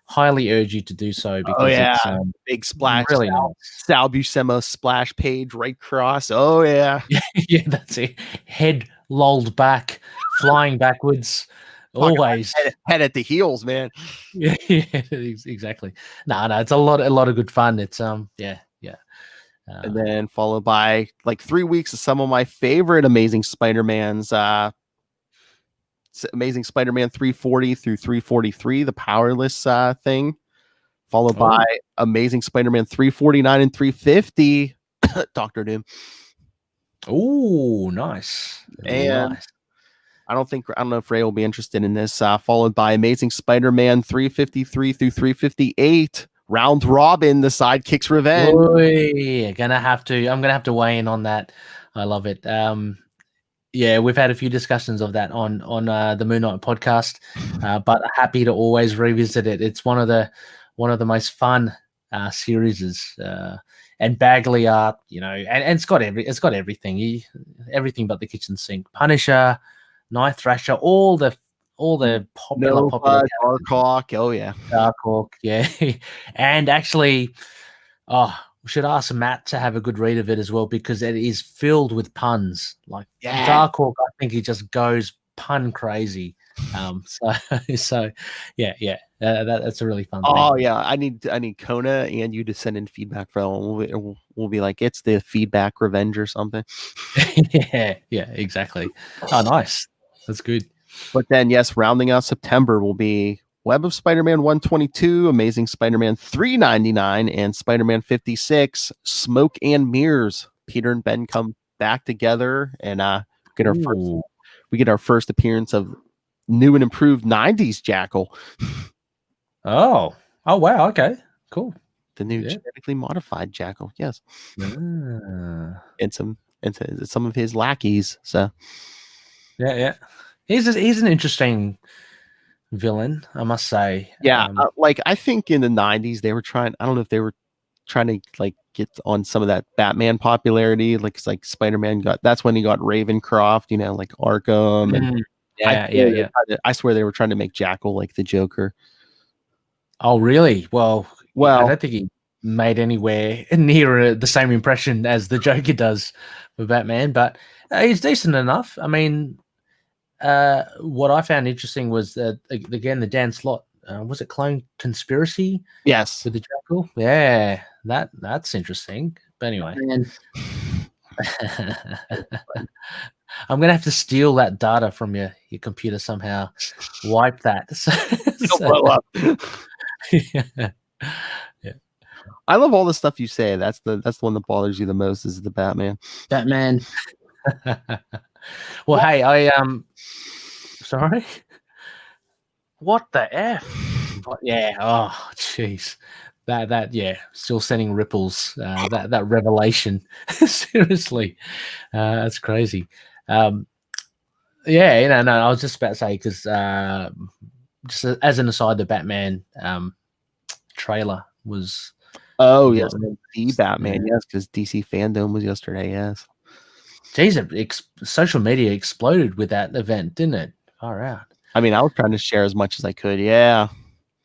highly urge you to do so, because it's
big splash.
Really
Sal Buscema splash page right across. Oh yeah.
Yeah, that's it. Head lolled back, flying backwards. Always
head at the heels, man.
Yeah, exactly. No, it's a lot of good fun. It's
and then followed by 3 weeks of some of my favorite Amazing Spider-Mans. Amazing Spider-Man 340 through 343, the Powerless thing, followed by Amazing Spider-Man 349 and 350, Doctor Doom.
Oh, nice.
And nice. I don't know if Ray will be interested in this. Followed by Amazing Spider-Man 353 through 358. Round Robin, the Sidekicks Revenge.
I'm gonna have to weigh in on that. I love it. Yeah, we've had a few discussions of that on the Moon Knight podcast, but happy to always revisit it. It's one of the most fun series, and Bagley art, and it's got everything, everything but the kitchen sink. Punisher, Night Thrasher, all the popular
Darkhawk,
Darkhawk, yeah. And actually, we should ask Matt to have a good read of it as well, because it is filled with puns. Darkhawk, I think he just goes pun crazy. So yeah, that's a really fun thing.
Oh yeah, I need Kona and you to send in feedback for that. We'll be like, it's the feedback revenge or something.
yeah, exactly. Oh, nice. That's good.
But then, yes, rounding out September will be Web of Spider-Man 122, Amazing Spider-Man 399, and Spider-Man 56, Smoke and Mirrors. Peter and Ben come back together and get our first appearance of new and improved 90s Jackal.
Oh wow, okay, cool.
The new genetically modified Jackal, yes. And some of his lackeys. So
yeah. He's an interesting villain, I must say.
Yeah, I think in the 90s they were trying. I don't know if they were trying to get on some of that Batman popularity. It's Spider-Man that's when he got Ravencroft, Arkham. And
yeah.
I swear they were trying to make Jackal like the Joker.
Oh, really? Well, I don't think he made anywhere near the same impression as the Joker does for Batman, but he's decent enough. I mean, what I found interesting was again the Dan Slott. Was it Clone Conspiracy?
Yes,
with the Jackal. Yeah, that's interesting. But anyway, I'm gonna have to steal that data from your computer somehow. Wipe that.
Blow up.
Yeah.
I love all the stuff you say. That's the one that bothers you the most is the Batman.
Well, hey, sorry. What the F? Yeah. Oh, jeez. That still sending ripples. That revelation. Seriously, that's crazy. Yeah, no. I was just about to say because just as an aside, the Batman trailer was.
Oh yes, the Batman. Yes, because DC Fandom was yesterday. Yes.
Jeez, social media exploded with that event, didn't it? Far out.
I mean, I was trying to share as much as I could. Yeah.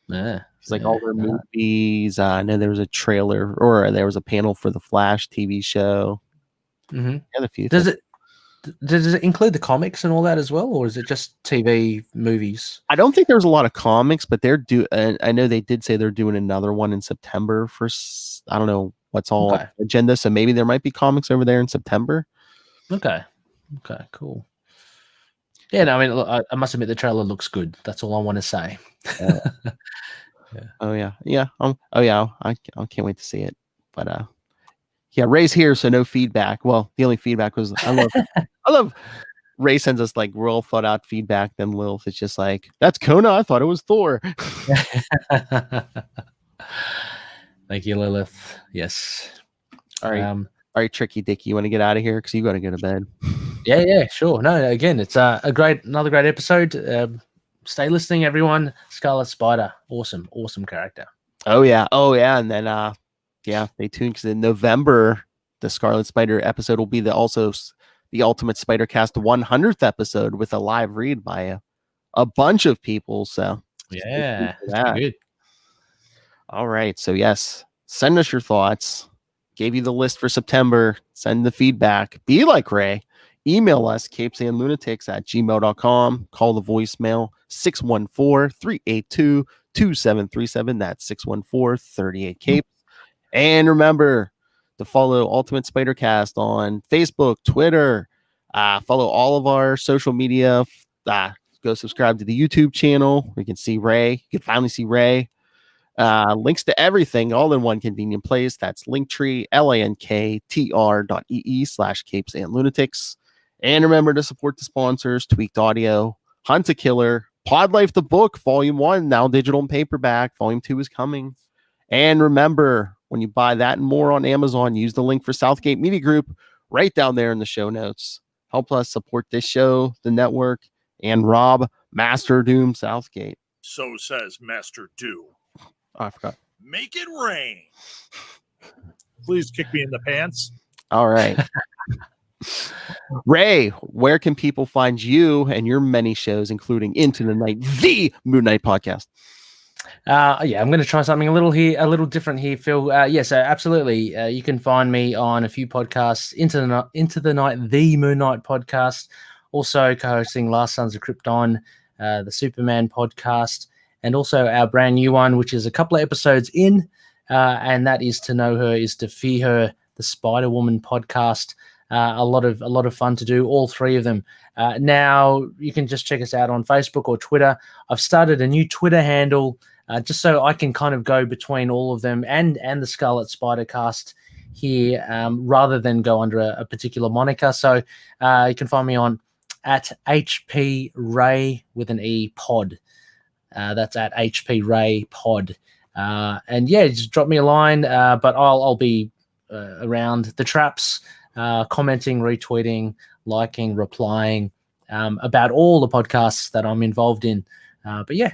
Yeah.
It's like all their movies. I know there was a trailer or there was a panel for the Flash TV show.
Mm-hmm.
And a few.
Does it include the comics and all that as well, or is it just TV movies?
I don't think there's a lot of comics, but I know they did say they're doing another one in September for. I don't know what's all on the agenda, so maybe there might be comics over there in September.
Okay, cool. Yeah, no, I mean, look, I must admit the trailer looks good. That's all I want to say.
Yeah. Oh yeah. I can't wait to see it. But yeah, Ray's here, so no feedback. Well, the only feedback was I love Ray sends us like real thought out feedback. Then Lilith is just like, that's Kona. I thought it was Thor.
Thank you, Lilith. Yes.
All right, Tricky Dicky, you want to get out of here because you got to go to bed.
Yeah, sure. No, again, it's another great episode. Stay listening, everyone. Scarlet Spider, awesome character.
Oh yeah, and then stay tuned because in November the Scarlet Spider episode will be the Ultimate Spider Cast 100th episode with a live read by a bunch of people. So
yeah, that's good.
All right, so yes, send us your thoughts. Gave you the list for September. Send the feedback. Be like Ray. Email us, capesandlunatics@gmail.com. Call the voicemail 614-382-2737. That's 614-38-CAPES. And remember to follow Ultimate Spider-Cast on Facebook, Twitter. Follow all of our social media. Go subscribe to the YouTube channel. We can see Ray. You can finally see Ray. Links to everything all in one convenient place. That's Linktree, linktr.ee/capesandlunatics. And remember to support the sponsors, Tweaked Audio, Hunt a Killer, Pod Life the Book, Volume 1, now digital and paperback. Volume 2 is coming. And remember, when you buy that and more on Amazon, use the link for Southgate Media Group right down there in the show notes. Help us support this show, the network, and Rob Master Doom Southgate.
So says Master Doom.
Oh, I forgot.
Make it rain. Please kick me in the pants.
All right. Ray, where can people find you and your many shows, including Into the Night, the Moon Knight podcast?
I'm going to try something a little different here, Phil. So absolutely. You can find me on a few podcasts, Into the Night, the Moon Knight podcast, also co-hosting Last Sons of Krypton, the Superman podcast, and also our brand new one, which is a couple of episodes in, and that is To Know Her is to Fear Her, the Spider-Woman podcast. A lot of fun to do, all three of them. Now you can just check us out on Facebook or Twitter. I've started a new Twitter handle just so I can kind of go between all of them and the Scarlet Spider cast here, rather than go under a particular moniker. So you can find me on at HP Ray with an E pod. That's at HP Ray pod. And yeah, just drop me a line. But I'll be around the traps, commenting, retweeting, liking, replying about all the podcasts that I'm involved in. But yeah,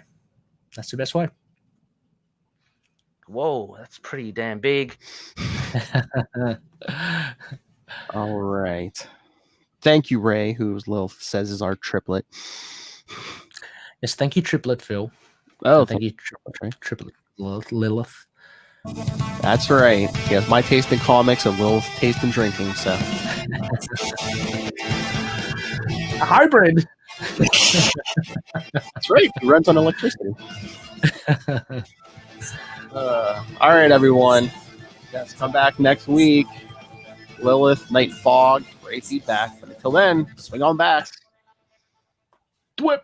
that's the best way. Whoa, that's pretty damn big.
All right. Thank you, Ray, who Lilith says is our triplet.
Yes, thank you, triplet Phil.
Oh,
thank you, triplet Lilith.
That's right. He has my taste in comics and Lilith's taste in drinking. So
a hybrid.
That's right. He runs on electricity. All right, everyone. Yes, come back next week. Lilith, Night Fog, great feedback. But until then, swing on back. Whip.